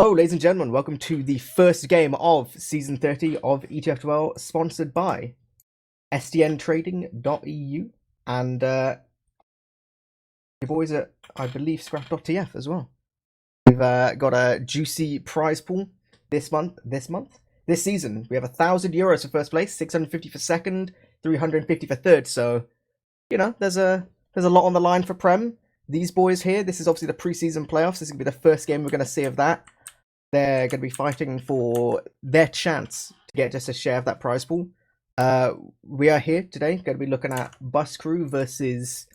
Hello, ladies and gentlemen. Welcome to the first game of Season 30 of ETF2L, sponsored by stntrading.eu and your boys at, I believe, scrap.tf as well. We've got a juicy prize pool this season. We have €1,000 for first place, 650 for second, 350 for third. So, you know, there's a lot on the line for Prem. These boys here, this is obviously the preseason playoffs. This is going to be the first game we're going to see of that. They're going to be fighting for their chance to get just a share of that prize pool. We are here today going to be looking at Bus Crew versus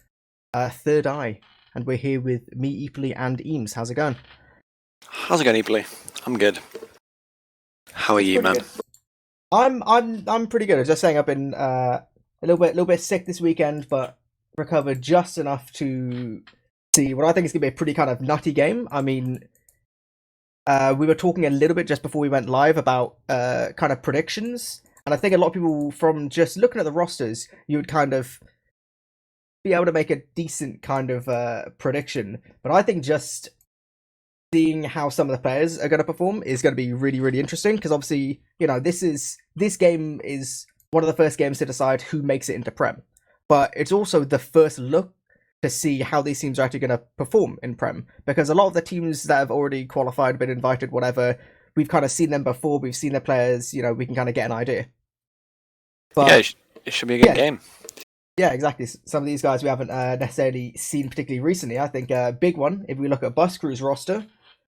Third Eye. And we're here with me, Eepily, and Eemes. How's it going? How's it going, Eepily? I'm good. How are you, man? Good. I'm pretty good. I was just saying I've been a little bit sick this weekend, but recovered just enough to see what I think is going to be a pretty kind of nutty game. I mean, we were talking a little bit just before we went live about kind of predictions, and I think a lot of people, from just looking at the rosters, you would kind of be able to make a decent kind of prediction. But I think just seeing how some of the players are going to perform is going to be really, really interesting, because obviously, you know, this game is one of the first games to decide who makes it into Prem. But it's also the first look to see how these teams are actually going to perform in Prem. Because a lot of the teams that have already qualified, been invited, whatever, we've kind of seen them before, we've seen their players, you know, we can kind of get an idea. But, yeah, it should be a good game. Yeah, exactly. Some of these guys we haven't necessarily seen particularly recently. I think a big one, if we look at Bus Crew's roster,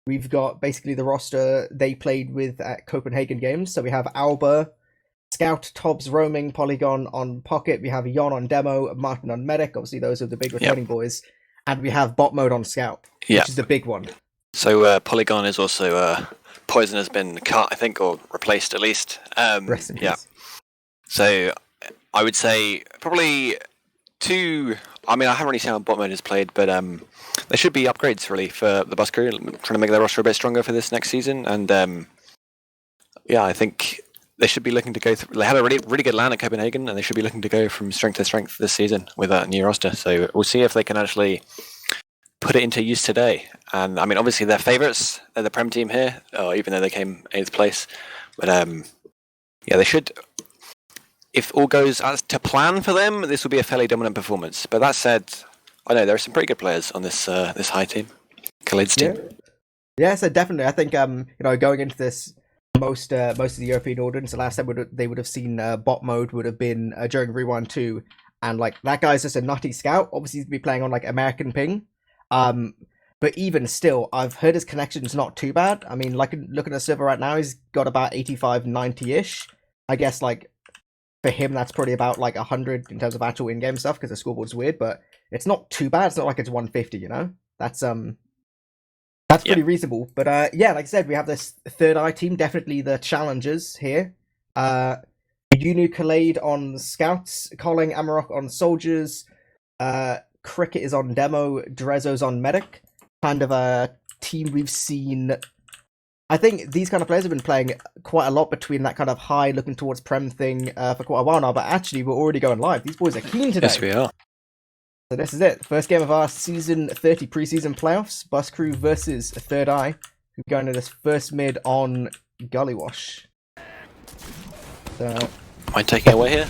we've got basically the roster they played with at Copenhagen Games. So we have Alba, Scout, Tobbs, Roaming, Polygon on Pocket. We have Jon on Demo, Martin on Medic. Obviously, those are the big returning boys. And we have Bot Mode on Scout, which is the big one. So Polygon is also Poison has been cut, I think, or replaced at least. Rest in peace. So I would say probably two. I mean, I haven't really seen how Bot Mode is played, but there should be upgrades really for the Bus Crew, trying to make their roster a bit stronger for this next season. And I think they should be looking to go through. They had a really, really good land at Copenhagen, and they should be looking to go from strength to strength this season with a new roster. So we'll see if they can actually put it into use today. And I mean, obviously they're favourites. They're the Prem team here, even though they came 8th place. But they should. If all goes as to plan for them, this will be a fairly dominant performance. But that said, I know there are some pretty good players on this high team, Khalid's team. Yeah, so definitely, I think going into this. Most of the European audience, the last time they would have seen Bot Mode would have been during Rewind 2, and like that guy's just a nutty scout. Obviously, he's be playing on like American ping, but even still, I've heard his connection's not too bad. I mean, like looking at the server right now, he's got about 85, 90-ish. I guess like for him, that's probably about like 100 in terms of actual in-game stuff, because the scoreboard's weird, but it's not too bad. It's not like it's 150, you know. That's pretty reasonable. But like I said, we have this Third Eye team, definitely the challengers here. Yunu Khalid on Scouts, Colling Amarok on Soldiers, Cricket is on Demo, Drezzo's on Medic. Kind of a team we've seen. I think these kind of players have been playing quite a lot between that kind of high looking towards Prem thing for quite a while now, but actually we're already going live. These boys are keen today. Yes, we are. So this is it. First game of our Season 30 preseason playoffs. Bus Crew versus Third Eye. We're going to this first mid on Gullywash. So, am I taking it away here?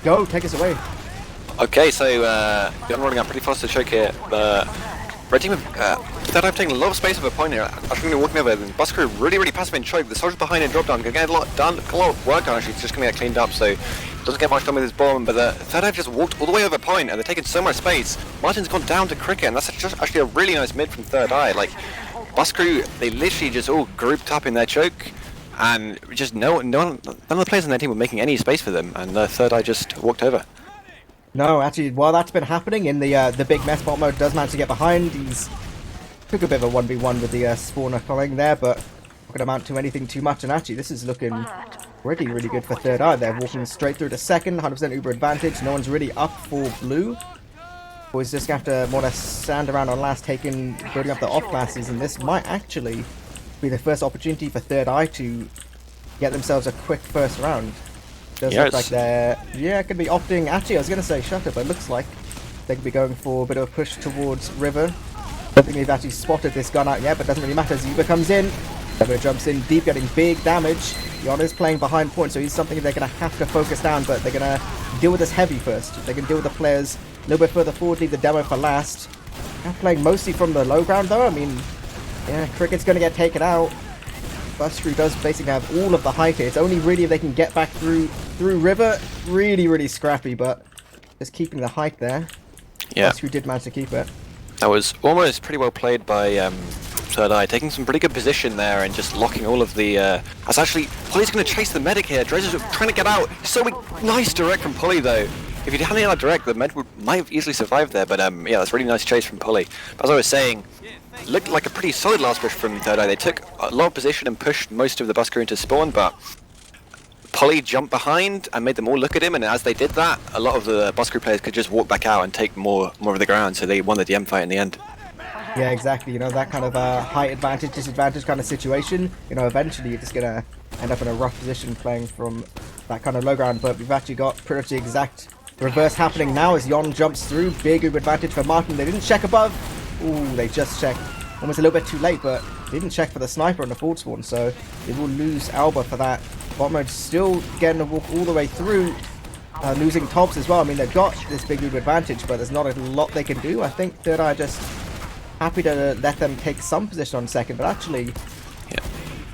Go, take us away. Okay, so I'm rolling out pretty fast to choke here. Red team Third Eye taking a lot of space of a point here. I think they're walking over. And Bus Crew really passive in choke. The soldiers behind in drop down. Gonna get a lot of work done actually. It's just gonna get cleaned up. So doesn't get much done with his bomb, but the Third Eye just walked all the way over point, and they're taking so much space. Martin's gone down to Cricket, and that's just actually a really nice mid from Third Eye. Like, Bus Crew, they literally just all grouped up in their choke, and just none of the players on their team were making any space for them, and the Third Eye just walked over. No, actually, while that's been happening, in the big mess, Bot Mode does manage to get behind. He's took a bit of a 1v1 with the spawner calling there, but not going to amount to anything too much, and actually, this is looking really good for Third Eye. They're walking straight through to second, 100% Uber advantage. No one's really up for blue. Boys just have to more or less stand around on last, building up the off classes, and this might actually be the first opportunity for Third Eye to get themselves a quick first round. Does look like they're could be opting. Actually, I was going to say Shutter, but it looks like they could be going for a bit of a push towards River. I don't think they've actually spotted this gun out yet, but it doesn't really matter. Zuba comes in. Ever jumps in deep, getting big damage. Yon is playing behind point, so he's something they're going to have to focus down, but they're going to deal with this heavy first. They can deal with the players a little bit further forward, leave the demo for last. They're playing mostly from the low ground though. I mean, yeah, Cricket's going to get taken out. Buskrew does basically have all of the height here. It's only really if they can get back through River. Really scrappy, but just keeping the height there. Yeah. Buskrew did manage to keep it. That was almost pretty well played by Third Eye, taking some pretty good position there and just locking all of the... That's actually... Polly's going to chase the medic here. Dredger's trying to get out. So nice direct from Polly, though. If he hadn't had direct, the med might have easily survived there. But yeah, that's a really nice chase from Polly. But as I was saying, it looked like a pretty solid last push from Third Eye. They took a lot of position and pushed most of the Busker into spawn, but Polly jumped behind and made them all look at him, and as they did that, a lot of the Busker players could just walk back out and take more of the ground, so they won the DM fight in the end. Yeah, exactly. You know, that kind of height advantage, disadvantage kind of situation, you know, eventually you're just going to end up in a rough position playing from that kind of low ground, but we've actually got pretty much the exact reverse happening now as Yon jumps through. Big Uber advantage for Martin. They didn't check above. Ooh, they just checked. Almost a little bit too late, but they didn't check for the sniper on the forward spawn, so they will lose Alba for that. Bot mode still getting a walk all the way through, losing Tobbs as well. I mean, they've got this big Uber advantage, but there's not a lot they can do. I think Third Eye just happy to let them take some position on second, but actually,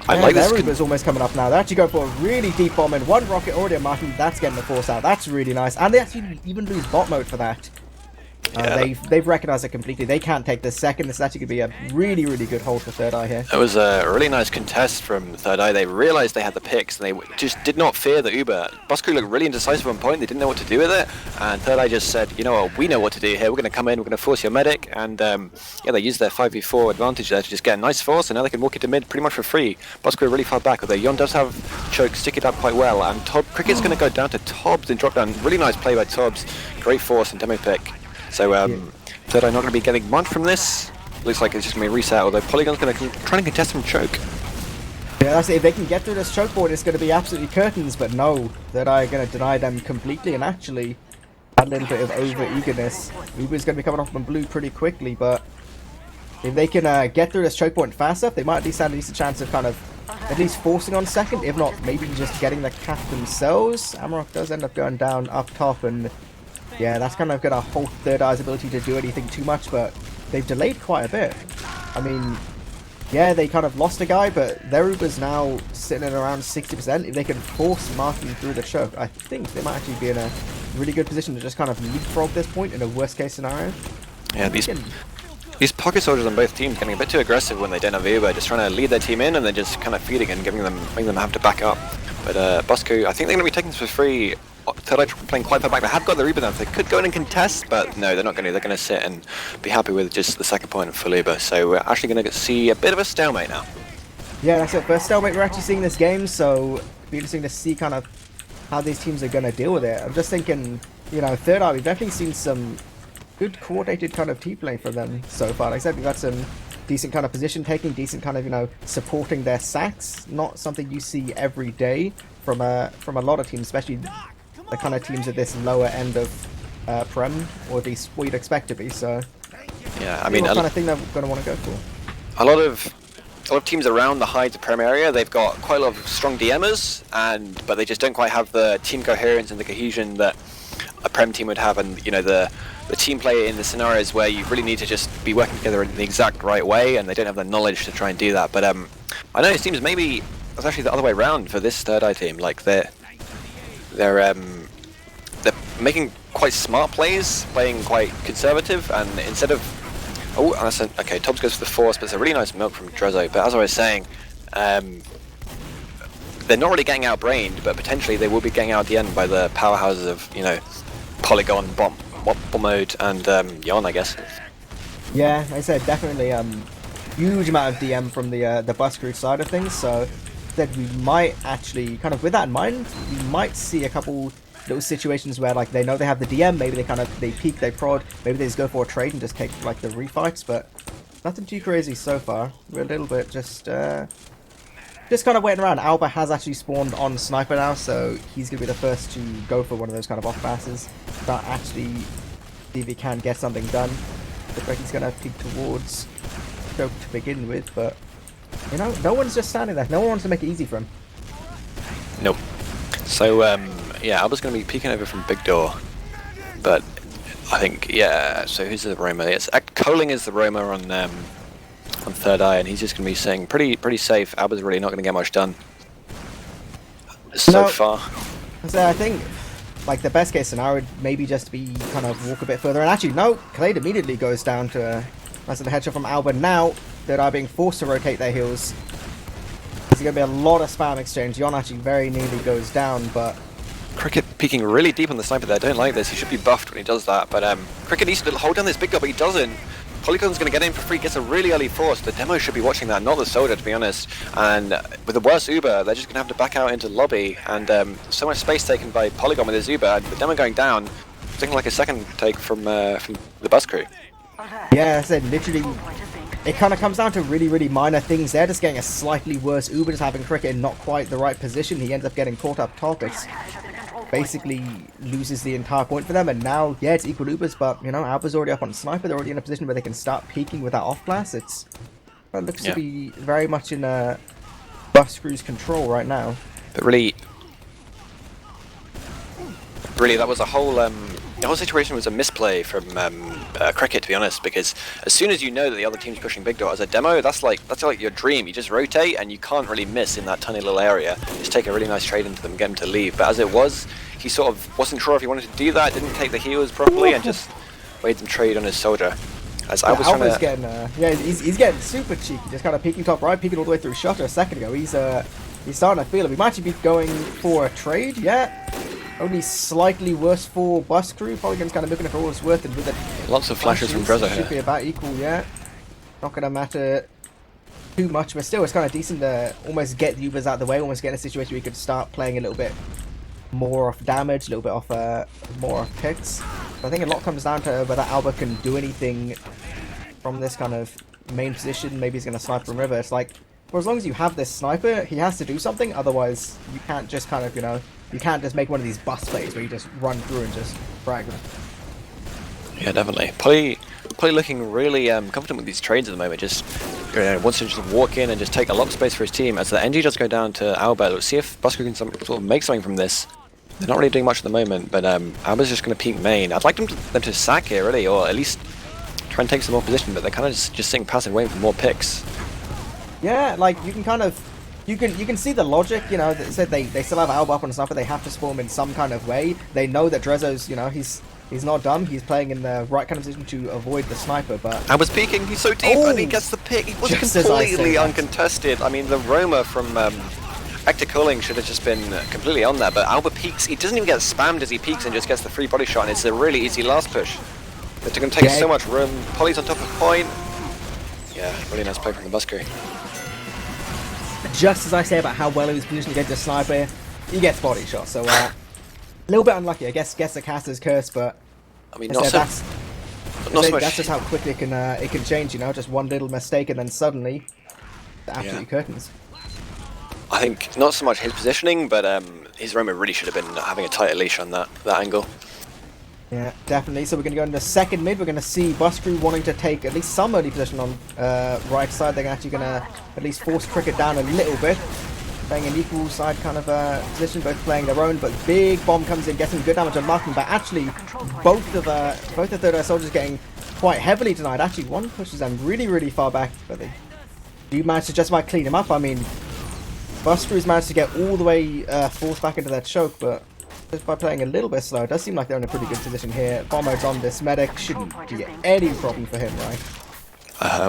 I like this. Their Uber's almost coming up now. They're actually going for a really deep bomb, and one rocket already on Martin. That's getting the force out. That's really nice, and they actually even lose bot mode for that. They've recognized it completely. They can't take this second. This is actually going to be a really good hold for Third Eye here. It was a really nice contest from Third Eye. They realized they had the picks, and they just did not fear the Uber. Busker looked really indecisive on point. They didn't know what to do with it, and Third Eye just said, you know what, we know what to do here. We're going to come in, we're going to force your medic, and yeah, they used their 5v4 advantage there to just get a nice force, and now they can walk into mid pretty much for free. Busker really far back, although Yon does have choke, stick it up quite well, and Cricket's going to go down to Tobbs and drop down. Really nice play by Tobbs. Great force and demo pick. So Third Eye not going to be getting much from this. Looks like it's just going to be reset, although Polygon's going to try and contest from choke. Yeah, that's it. If they can get through this choke board, it's going to be absolutely curtains, but no. Third Eye are going to deny them completely, and actually a little bit of over-eagerness. Uber's going to be coming off on blue pretty quickly, but if they can get through this choke point fast enough, they might at least have a chance of kind of at least forcing on second, if not maybe just getting the cap themselves. Amarok does end up going down up top, and yeah, that's kind of going to halt Third Eye's ability to do anything too much, but they've delayed quite a bit. I mean, yeah, they kind of lost a guy, but their Uber's now sitting at around 60%. If they can force Martin through the choke, I think they might actually be in a really good position to just kind of leapfrog this point in a worst case scenario. Yeah, these pocket soldiers on both teams getting a bit too aggressive when they don't have Uber, just trying to lead their team in and then just kind of feeding and making them have to back up. But Busco, I think they're going to be taking this for free. Third Eye playing quite far back. They have got the Uber now. They could go in and contest, but no, they're not going to. They're going to sit and be happy with just the second point and full Uber. So we're actually going to see a bit of a stalemate now. Yeah, that's it. First stalemate we're actually seeing this game, so it'll be interesting to see kind of how these teams are going to deal with it. I'm just thinking, you know, Third Eye, we've definitely seen some good coordinated kind of team-play from them so far. Like I said, we've got some decent kind of position taking, decent kind of, you know, supporting their sacks. Not something you see every day from a lot of teams, especially the kind of teams at this lower end of Prem, or at least what you'd expect to be. So yeah, I mean, what kind of thing they're going to want to go for. A lot of teams around the high to Prem area, they've got quite a lot of strong DMers, but they just don't quite have the team coherence and the cohesion that a Prem team would have, and you know, the team play in the scenarios where you really need to just be working together in the exact right way, and they don't have the knowledge to try and do that. But I know it seems maybe it's actually the other way around for this Third Eye team. Like they're making quite smart plays, playing quite conservative, and instead of okay, Tobbs goes for the force, but it's a really nice milk from Drezzo. But as I was saying, they're not really getting outbrained, but potentially they will be getting out at the end by the powerhouses of, you know, Polygon, Bomb Mode, and Yon, I guess. Yeah, like I said, definitely huge amount of DM from the bus crew side of things, so that we might actually, kind of with that in mind, we might see a couple little situations where like they know they have the DM, maybe they peek, they prod, maybe they just go for a trade and just take like the refights, but nothing too crazy so far. We're a little bit just kind of waiting around. Alba has actually spawned on Sniper now, so he's going to be the first to go for one of those kind of off passes. But actually see if he can get something done. Looks like he's going to peek towards Choke to begin with, but You know, no one's just standing there. No one wants to make it easy for him. Nope. So, yeah, Alba's going to be peeking over from Big Door. But I think, yeah, so who's the roamer? Yes, Coling is the roamer on Third Eye, and he's just going to be saying pretty safe. Alba's really not going to get much done so far. So I think, like, the best case scenario would maybe just be kind of walk a bit further. And actually, no, Clade immediately goes down to that's the headshot from Alba. Now that are being forced to rotate their heals. There's going to be a lot of spam exchange. Yon actually very nearly goes down, but... Cricket peeking really deep on the sniper there. I don't like this. He should be buffed when he does that. But Cricket needs to hold down this big guy, but he doesn't. Polygon's going to get in for free, gets a really early force. The demo should be watching that, not the soldier, to be honest. And with the worst Uber, they're just going to have to back out into the lobby. And so much space taken by Polygon with his Uber. And the demo going down, looking like a second take from the bus crew. Yeah, I said literally, it kind of comes down to really minor things. They're just getting a slightly worse Uber, just having Cricket in not quite the right position. He ends up getting caught up top. It's basically loses the entire point for them, and now, yeah, it's equal Ubers, but, you know, Alba's already up on Sniper. They're already in a position where they can start peeking with that off-blast. It looks to be very much in Bus Crew's control right now. But really, that was a whole... the whole situation was a misplay from Cricket, to be honest, because as soon as you know that the other team's pushing Big Door as a demo, that's like your dream. You just rotate and you can't really miss in that tiny little area. Just take a really nice trade into them, get him to leave. But as it was, he sort of wasn't sure if he wanted to do that, didn't take the healers properly, and just made them trade on his soldier. As I was Alba's getting, he's getting super cheeky, just kind of peeking top right, peeking all the way through Shutter a second ago. He's starting to feel it. We might actually be going for a trade, yeah. Only slightly worse for Bus Crew. Polygon's kind of looking for all it's worth, and with it. Lots of flashes from Drezzo here. Should be about equal, yeah. Not going to matter too much, but still, it's kind of decent to almost get the Ubers out of the way, almost get in a situation where you could start playing a little bit more off damage, a little bit off more off picks. So I think a lot comes down to whether Alba can do anything from this kind of main position. Maybe he's going to snipe from river. It's like, for as long as you have this sniper, he has to do something, otherwise you can't just kind of, you know, you can't just make one of these bus plays where you just run through and just frag them. Yeah, definitely. Poly looking really confident with these trades at the moment. Just wants to just walk in and just take a lot of space for his team. As the NG does go down to Alba, let's see if Busker can sort of make something from this. They're not really doing much at the moment, but Alba's just going to peek main. I'd like them to sack here, really, or at least try and take some more position, but they're kind of just sitting passive waiting for more picks. Yeah, like, you can kind of... You can see the logic, you know, that said they still have Alba up on stuff, but they have to spawn in some kind of way. They know that Drezzo's, you know, he's not dumb. He's playing in the right kind of position to avoid the sniper, but... Alba's peeking, he's so deep, and he gets the pick. He was completely uncontested. I mean, the roamer from Hector Culling should have just been completely on that, but Alba peeks. He doesn't even get spammed as he peeks and just gets the free body shot, and it's a really easy last push. But they're going to take so much room. Poly's on top of point. Yeah, really nice play from the bus crew. Just as I say about how well he was positioned against the sniper, he gets body shot. So a little bit unlucky, I guess. The caster's curse, but I mean, that's just how quickly it can change. You know, just one little mistake and then suddenly, the absolute curtains. I think not so much his positioning, but his roamer really should have been having a tighter leash on that angle. Yeah, definitely. So we're going to go into second mid. We're going to see Bus Crew wanting to take at least some early position on right side. They're actually going to at least force Cricket down a little bit. Playing an equal side kind of position, both playing their own, but big bomb comes in, getting good damage on marking, but actually both the third eye soldiers getting quite heavily denied. Actually, one pushes them really far back, but they do manage to just about clean him up. I mean, Bus Crew's managed to get all the way forced back into their choke, but just by playing a little bit slow, it does seem like they're in a pretty good position here. Bomb mode's on this medic, shouldn't be any problem for him, right?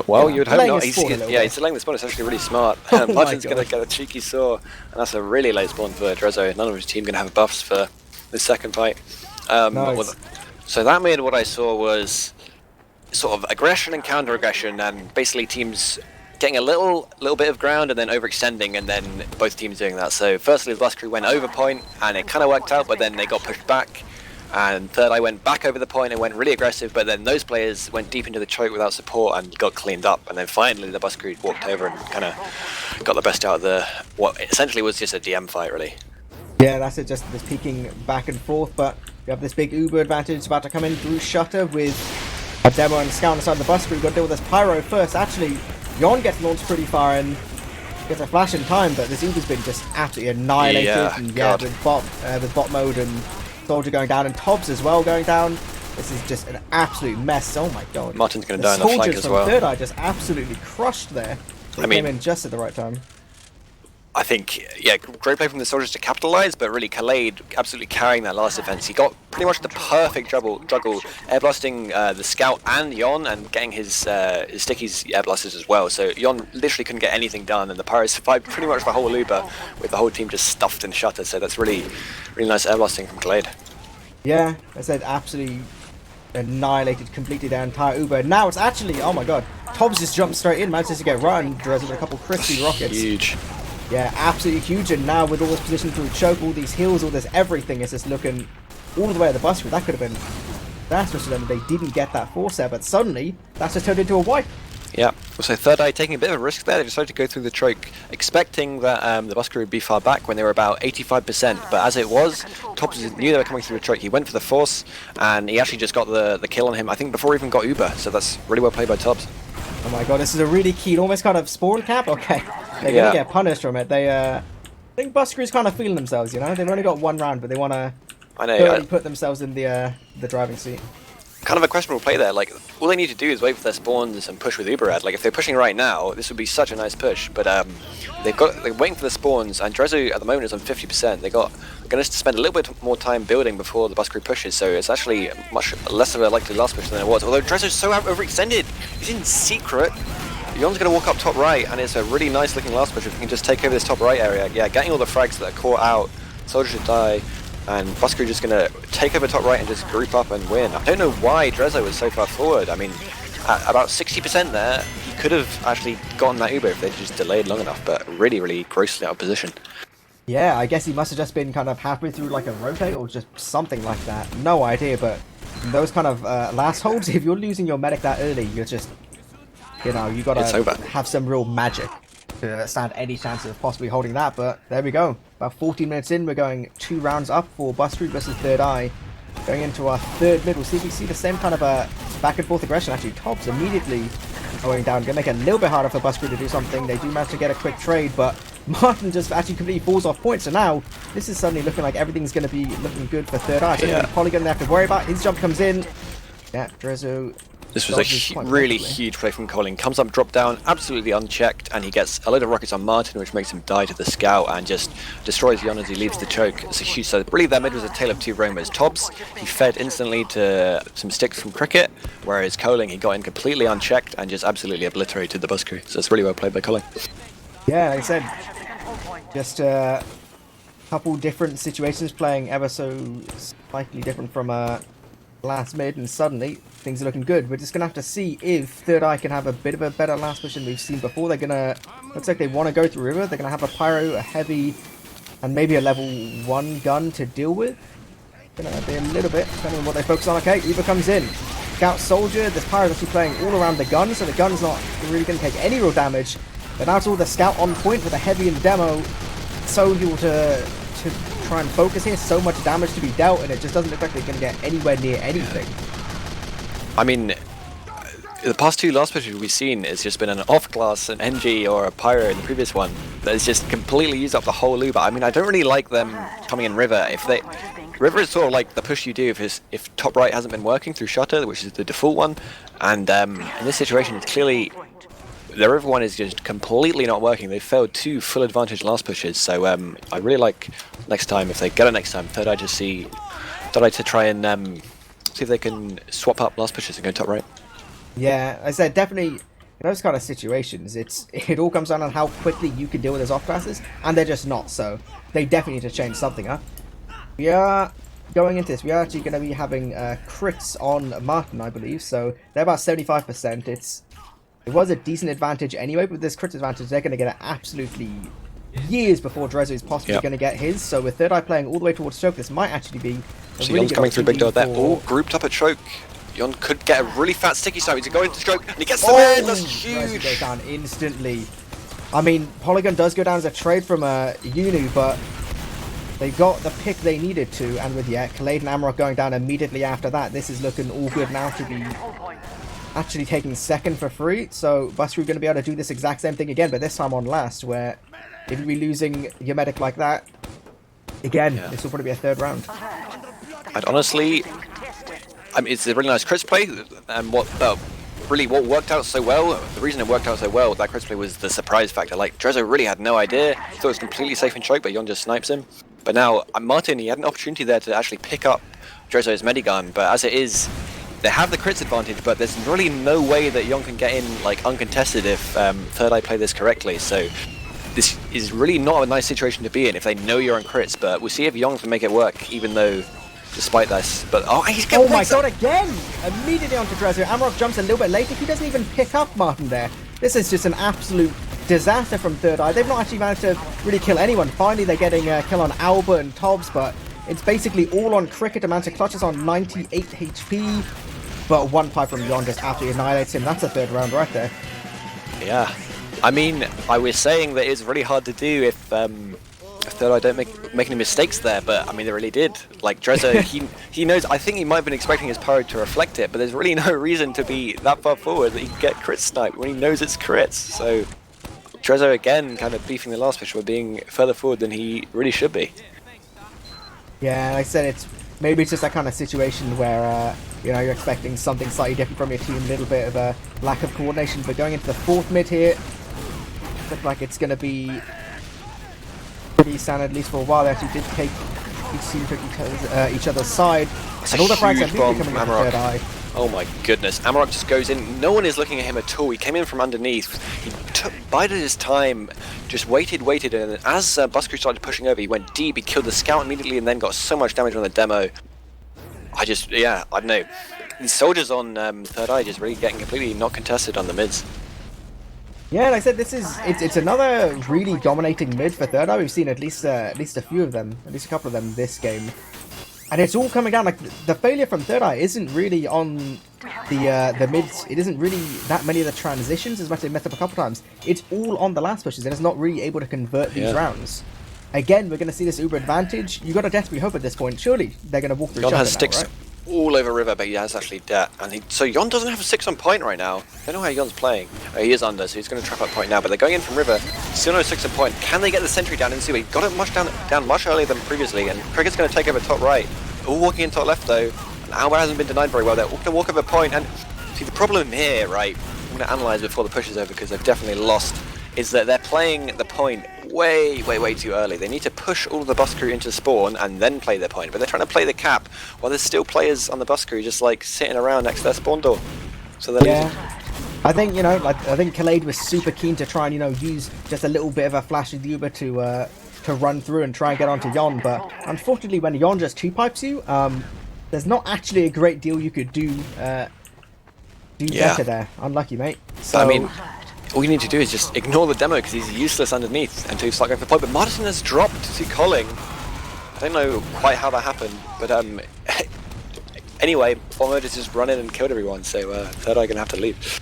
Well, you would hope not. He's delaying the spawn. It's actually really smart. Martin's going to get a cheeky saw, and that's a really late spawn for Drezzo. None of his team going to have buffs for the second fight. Nice. So that made what I saw was sort of aggression and counter-aggression, and basically teams getting a little bit of ground and then overextending, and then both teams doing that. So firstly, the bus crew went over point, and it kind of worked out, but then they got pushed back. And third eye went back over the point and went really aggressive, but then those players went deep into the choke without support and got cleaned up. And then finally the bus crew walked over and kind of got the best out of what essentially was just a DM fight, really. Yeah, that's it, just this peeking back and forth, but we have this big Uber advantage about to come in through Shutter with a demo and scout on the side of the bus crew. Got to deal with this pyro first. Actually, Yon gets launched pretty far in. gets a flash in time, but this Uber's been just absolutely annihilated. Yeah, And God. with bot mode and Soldier going down and Tobbs as well going down. This is just an absolute mess. Oh my god. Martin's going to die on the flank Soldiers as from well. Third Eye just absolutely crushed there. They came in just at the right time. I think, yeah, great play from the Soldiers to capitalise, but really Khalid absolutely carrying that last defense. He got pretty much the perfect juggle, airblasting the Scout and Yon, and getting his stickies airblasted as well. So Yon literally couldn't get anything done, and the Pirates survived pretty much the whole Uber, with the whole team just stuffed in Shutter. So that's really nice airblasting from Khalid. Yeah, I said absolutely annihilated completely their entire Uber. Now it's actually, oh my god, Tobbs just jumped straight in, manages to get run, Drez with a couple crispy rockets. Huge. Yeah, absolutely huge, and now with all this position through choke, all these heals, all this everything is just looking all the way at the bus route. That could have been disastrous for them. They didn't get that force there, but suddenly that's just turned into a wipe. Yeah, so Third Eye taking a bit of a risk there. They decided to go through the choke, expecting that the bus crew would be far back when they were about 85%. But as it was, Tobbs knew they were coming through the choke. He went for the force, and he actually just got the kill on him, I think, before he even got Uber. So that's really well played by Tobbs. Oh my god, this is a really keen, almost kind of spawn cap. Okay, they're gonna get punished from it. They, I think bus crew's kind of feeling themselves, you know? They've only got one round, but they want to put themselves in the driving seat. Kind of a questionable play there. Like, all they need to do is wait for their spawns and push with Uber ad. Like, if they're pushing right now, this would be such a nice push. But they're waiting for the spawns, and Drezzo at the moment is on 50%. They're going to spend a little bit more time building before the bus crew pushes, so it's actually much less of a likely last push than it was. Although Drezzo's so overextended, he's in secret. Yon's going to walk up top right, and it's a really nice looking last push if he can just take over this top right area. Yeah, getting all the frags that are caught out. Soldier should die. And Bus Crew just going to take over top right and just group up and win. I don't know why Drezzo was so far forward. I mean, at about 60% there, he could have actually gotten that Uber if they just delayed long enough, but really grossly out of position. Yeah, I guess he must have just been kind of halfway through like a rotate or just something like that. No idea, but those kind of last holds, if you're losing your medic that early, you're just, you know, you got to have some real magic to stand any chance of possibly holding that. But there we go. About 14 minutes in, we're going 2 rounds up for Bus Crew versus Third Eye. Going into our third mid, we'll see if we see the same kind of back and forth aggression. Actually, Tobbs immediately going down. Going to make it a little bit harder for Bus Crew to do something. They do manage to get a quick trade, but Martin just actually completely falls off point. So now, this is suddenly looking like everything's going to be looking good for Third Eye. So yeah. Polygon they have to worry about. His jump comes in. Yeah, Drezzo. This was a really huge play from Colin. Comes up, drop down, absolutely unchecked, and he gets a load of rockets on Martin, which makes him die to the Scout and just destroys Yon as he leaves the choke. It's a huge. So really, that mid was a tale of two Romers. Tobbs, he fed instantly to some sticks from Cricket, whereas Coling, he got in completely unchecked and just absolutely obliterated the bus crew. So it's really well played by Colin. Yeah, like I said, just a couple different situations playing ever so slightly different from last mid, and suddenly things are looking good. We're just gonna have to see if Third Eye can have a bit of a better last push than we've seen before. They're gonna, looks like they want to go through river. They're gonna have a pyro, a heavy, and maybe a level 1 gun to deal with. Gonna be a little bit depending on what they focus on. Okay, Uber comes in. Scout Soldier. This pyro's actually playing all around the gun, so the gun's not really gonna take any real damage. But now it's all the Scout on point with a heavy in demo. So able to try and focus here. So much damage to be dealt, and it just doesn't look like they're going to get anywhere near anything. I mean, the past 2 last pushes we've seen has just been an off-class, an NG or a Pyro in the previous one that has just completely used up the whole Uber. I mean, I don't really like them coming in River. River is sort of like the push you do if top right hasn't been working through Shutter, which is the default one, and in this situation it's clearly the River one is just completely not working. They failed 2 full advantage last pushes, so I really like next time, if they get it next time, Third Eye to try and see if they can swap up last pushes and go top right. Yeah, I said definitely in those kind of situations, it all comes down on how quickly you can deal with those off classes, and they're just not, so they definitely need to change something up. We are going into this, we are actually going to be having crits on Martin, I believe, so they're about 75%. It was a decent advantage anyway, but with this crit advantage, they're going to get it absolutely years before Drezzo is possibly going to get his. So with Third Eye playing all the way towards choke, this might actually be a so really Yon's good coming through big door there, all grouped up at choke. Yon could get a really fat sticky snipe. He's going into choke, and he gets the man. That's huge. Drezzo goes down instantly. I mean, Polygon does go down as a trade from Yunu, but they got the pick they needed to, and with Khalid and Amarok going down immediately after that, this is looking all good now to be actually taking second for free. So Busker going to be able to do this exact same thing again, but this time on last, where if you be losing your medic like that, again, this will probably be a third round. I'd honestly, I mean, it's a really nice crit play, and what worked out so well, the reason it worked out so well, that crit play was the surprise factor. Like, Drezzo really had no idea, he thought it was completely safe in choke, but Yon just snipes him. But now, Martin, he had an opportunity there to actually pick up Drezzo's medigun, but as it is, they have the crits advantage, but there's really no way that Yon can get in, like, uncontested if Third Eye play this correctly, so this is really not a nice situation to be in if they know you're on crits, but we'll see if Yon can make it work, even though, despite this, but he's getting my god, again! Immediately onto Drezzo. Amarok jumps a little bit later, he doesn't even pick up Martin there. This is just an absolute disaster from Third Eye. They've not actually managed to really kill anyone. Finally, they're getting a kill on Alba and Tobbs, but it's basically all on Cricket. Amount of clutches on 98 HP, but one pipe from Yon just absolutely annihilates him. That's a third round right there. Yeah, I mean, I was saying that it's really hard to do if Third Eye don't make any mistakes there, but I mean, they really did. Like, Drezzo, he knows, I think he might have been expecting his pyro to reflect it, but there's really no reason to be that far forward that he can get crit sniped when he knows it's crits, so Drezzo again kind of beefing the last pitch by being further forward than he really should be. Yeah, like I said, maybe it's just that kind of situation where you know, you're expecting something slightly different from your team, a little bit of a lack of coordination, but going into the fourth mid here, looks like it's going to be pretty standard, at least for a while. They actually did take, each team took each other's side, and all the frags are coming from Third Eye. Oh my goodness, Amarok just goes in, no one is looking at him at all, he came in from underneath, he bided his time, just waited, and as Busker started pushing over, he went deep, he killed the scout immediately and then got so much damage on the demo. I don't know, these soldiers on Third Eye just really getting completely not contested on the mids. Yeah, like I said, it's another really dominating mid for Third Eye. We've seen at least a few of them, at least a couple of them this game. And it's all coming down, like, the failure from Third Eye isn't really on the mids. It isn't really that many of the transitions, as much as they messed up a couple times. It's all on the last pushes, and it's not really able to convert these rounds. Again, we're going to see this uber advantage. You got to desperately hope at this point. Surely they're going to walk through Yon has now, sticks right? all over River, but he has actually debt. So Yon doesn't have a 6 on point right now. I don't know how Yon's playing. Oh, he is under, so he's going to trap up point now, but they're going in from River. Still no 6 on point. Can they get the sentry down in Zui? He got it down much earlier than previously, and Cricket's going to take over top right. All walking in top left though, and Alba hasn't been denied very well. They're all going to walk over point, and see the problem here, right, I'm going to analyse before the push is over because they've definitely lost, is that they're playing the point way too early. They need to push all of the bus crew into spawn and then play their point, but they're trying to play the cap while there's still players on the bus crew just like sitting around next to their spawn door. So they're losing. I think, you know, like, I think Khalid was super keen to try and, you know, use just a little bit of a flash of the Uber to run through and try and get onto Yon, but unfortunately when Yon just 2-pipes you, there's not actually a great deal you could do better there. Unlucky, mate. So, I mean, all you need to do is just ignore the demo because he's useless underneath until you start going for point. But Martin has dropped to Colling. I don't know quite how that happened, but anyway, Formo just run in and killed everyone, so Third Eye gonna have to leave.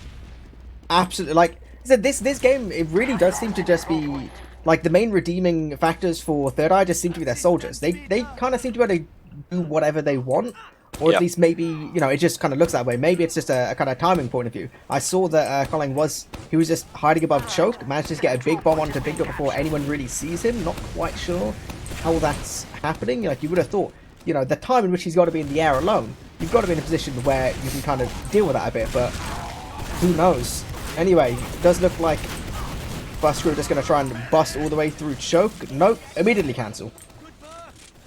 Absolutely, like I said, this game, it really does seem to just be like the main redeeming factors for Third Eye just seem to be their soldiers. They kind of seem to be able to do whatever they want, or at least maybe, you know, it just kind of looks that way. Maybe it's just a kind of timing point of view. I saw that Colin was just hiding above choke, managed to get a big bomb onto Big Dot before anyone really sees him. Not quite sure how that's happening. Like, you would have thought, you know, the time in which he's got to be in the air alone, you've got to be in a position where you can kind of deal with that a bit, but who knows. Anyway, it does look like Busker are just going to try and bust all the way through choke. Nope, immediately cancel.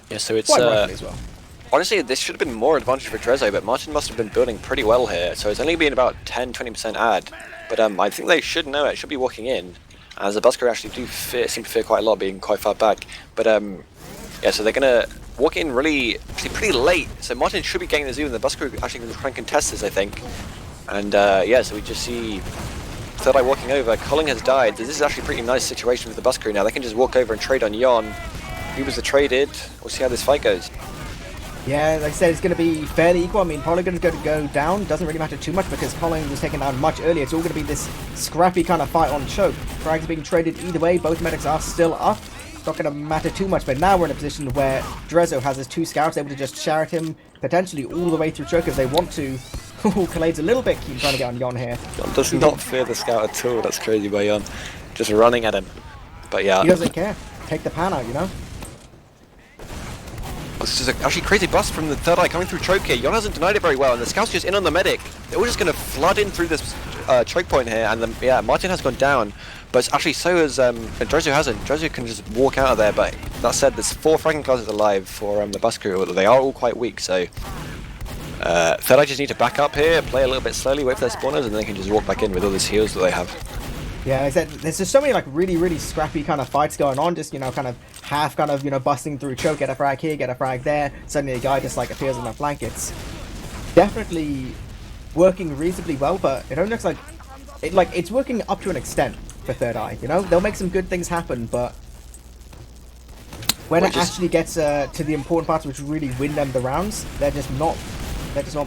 Yeah, so it's quite rightly as well. Honestly, this should have been more advantage for Drezzo, but Martin must have been building pretty well here, so it's only been about 10-20% ad. But I think they should know it, should be walking in, as the Busker actually do seem to fear quite a lot, being quite far back. But yeah, so they're going to walk in actually pretty late, so Martin should be getting the zoo, and the Busker actually going to try and contest this, I think. And yeah, so we just see Third Eye walking over. Colling has died. This is actually a pretty nice situation with the bus crew now. They can just walk over and trade on Yon. Who was the traded? We'll see how this fight goes. Yeah, like I said, it's going to be fairly equal. I mean, Polygon's going to go down. Doesn't really matter too much because Colling was taken down much earlier. It's all going to be this scrappy kind of fight on choke. Frags being traded either way. Both medics are still up. It's not going to matter too much, but now we're in a position where Drezzo has his 2 scouts able to just shout him potentially all the way through choke if they want to. Ooh, Khaled's a little bit keen trying to get on Yon here. Yon does not fear the scout at all. That's crazy by Yon. Just running at him. But yeah. He doesn't care. Take the pan out, you know? This is actually crazy bust from the third eye coming through choke here. Yon hasn't denied it very well, and the scout's just in on the medic. They're all just going to flood in through this choke point here, and yeah, Martin has gone down. But actually, so has Drozu hasn't. Drozu can just walk out of there, but that said, there's 4 fragging classes alive for the bus crew. They are all quite weak, so third eye just need to back up here, play a little bit slowly, wait for their spawners, and they can just walk back in with all these heals that they have. Yeah, like I said, there's just so many like really scrappy kind of fights going on, just, you know, kind of half kind of, you know, busting through choke, get a frag here, get a frag there, suddenly a guy just like appears on the flank. It's definitely working reasonably well, but it only looks like it's working up to an extent for Third Eye, you know? They'll make some good things happen, but when it actually gets to the important parts which really win them the rounds, they're just not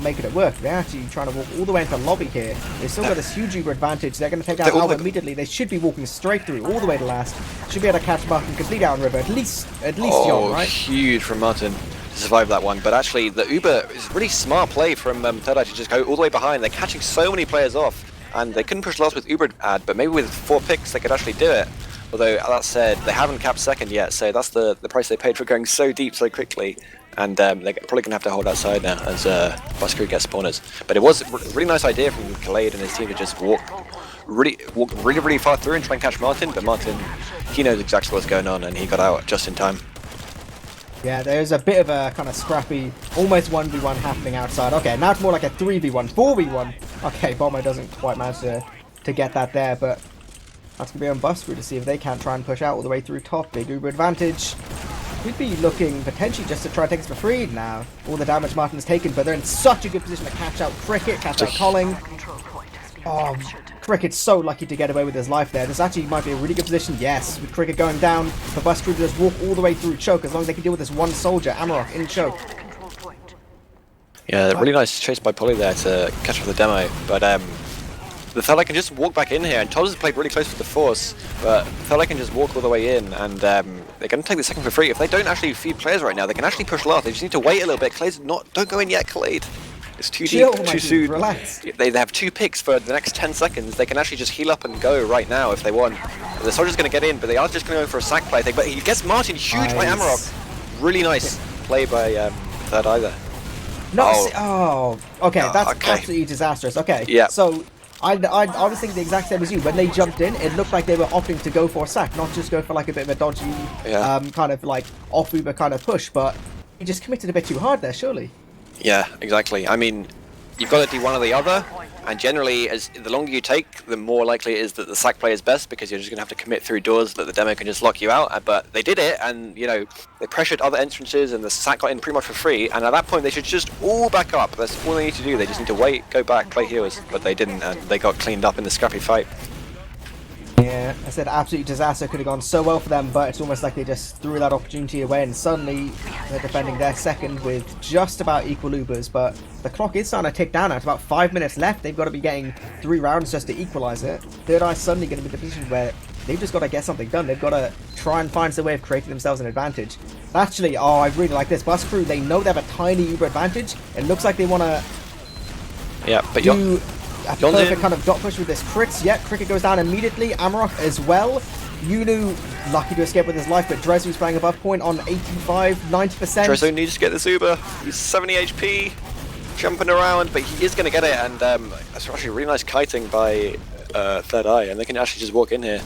making it work. They're actually trying to walk all the way into the lobby here. They've still got this huge Uber advantage. They're going to take out Alba immediately. They should be walking straight through all the way to last. Should be able to catch Martin completely out on river. At least John, right? Huge from Martin to survive that one. But actually, the Uber is really smart play from Third Eye to just go all the way behind. They're catching so many players off, and they couldn't push last with Uber ad, but maybe with 4 picks they could actually do it. Although that said, they haven't capped second yet, so that's the price they paid for going so deep so quickly. And they're probably going to have to hold outside now as bus crew gets spawners. But it was a really nice idea from Khaled and his team to just walk really far through and try and catch Martin. But Martin, he knows exactly what's going on, and he got out just in time. Yeah, there's a bit of a kind of scrappy, almost 1v1 happening outside. Okay, now it's more like a 3v1, 4v1. Okay, Bomber doesn't quite manage to get that there, but that's going to be on bus crew to see if they can try and push out all the way through top. Big Uber advantage. We'd be looking potentially just to try and take us for free now. All the damage Martin's taken, but they're in such a good position to catch out Cricket, catch out Colling. Oh, Cricket's so lucky to get away with his life there. This actually might be a really good position, yes. With Cricket going down, the bus crew just walk all the way through choke as long as they can deal with this one soldier, Amarok, in choke. Yeah, really nice chase by Polly there to catch up the demo, but the Third Eye can just walk back in here, and Todd's has played really close with the Force, but Third Eye can just walk all the way in, and they're going to take the second for free. If they don't actually feed players right now, they can actually push last. They just need to wait a little bit. Khaled's don't go in yet, Khaled. It's too deep, too soon. Relax. They have 2 picks for the next 10 seconds. They can actually just heal up and go right now if they want. The soldier's going to get in, but they are just going to go for a sack play, I think. But he gets Martin huge by Amarok. Really nice play by Third Eye there. No, okay, that's absolutely disastrous. Okay, yeah. So I was thinking the exact same as you. When they jumped in, it looked like they were opting to go for a sack, not just go for like a bit of a dodgy, kind of like off Uber kind of push. But he just committed a bit too hard there, surely. Yeah, exactly. I mean, you've got to do one or the other, and generally, as the longer you take, the more likely it is that the sack play is best, because you're just going to have to commit through doors that the demo can just lock you out. But they did it, and you know, they pressured other entrances, and the sack got in pretty much for free. And at that point, they should just all back up. That's all they need to do. They just need to wait, go back, play heals. But they didn't, and they got cleaned up in the scrappy fight. Yeah, I said absolute disaster. Could have gone so well for them, but it's almost like they just threw that opportunity away, and suddenly they're defending their second with just about equal Ubers. But the clock is starting to tick down now. It's about 5 minutes left. They've got to be getting 3 rounds just to equalize it. Third Eye's suddenly going to be in the position where they've just got to get something done. They've got to try and find some way of creating themselves an advantage. Actually, I really like this. Bus crew, they know they have a tiny Uber advantage. It looks like they want to do a perfect kind of dot push with this crits. Yeah, Cricket goes down immediately. Amarok as well. Yunu lucky to escape with his life, but Drezu's playing above point on 85, 90%. Drezu needs to get this Uber. He's 70 HP, jumping around, but he is going to get it, and that's actually really nice kiting by Third Eye, and they can actually just walk in here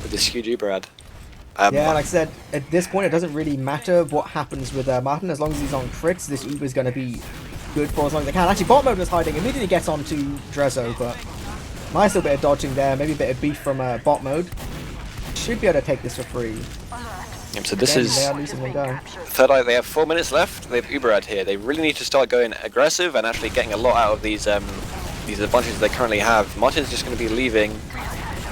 with this huge Uber ad. Yeah, like I said, at this point it doesn't really matter what happens with Martin. As long as he's on crits, this Uber is going to be good for as long as they can. Actually, bot mode was hiding, immediately gets onto Drezo, but nice little bit of dodging there, maybe a bit of beef from bot mode. Should be able to take this for free. Yep, so this is they are losing one go. Third Eye. They have 4 minutes left. They have Uber ad here. They really need to start going aggressive and actually getting a lot out of these advantages they currently have. Martin's just going to be leaving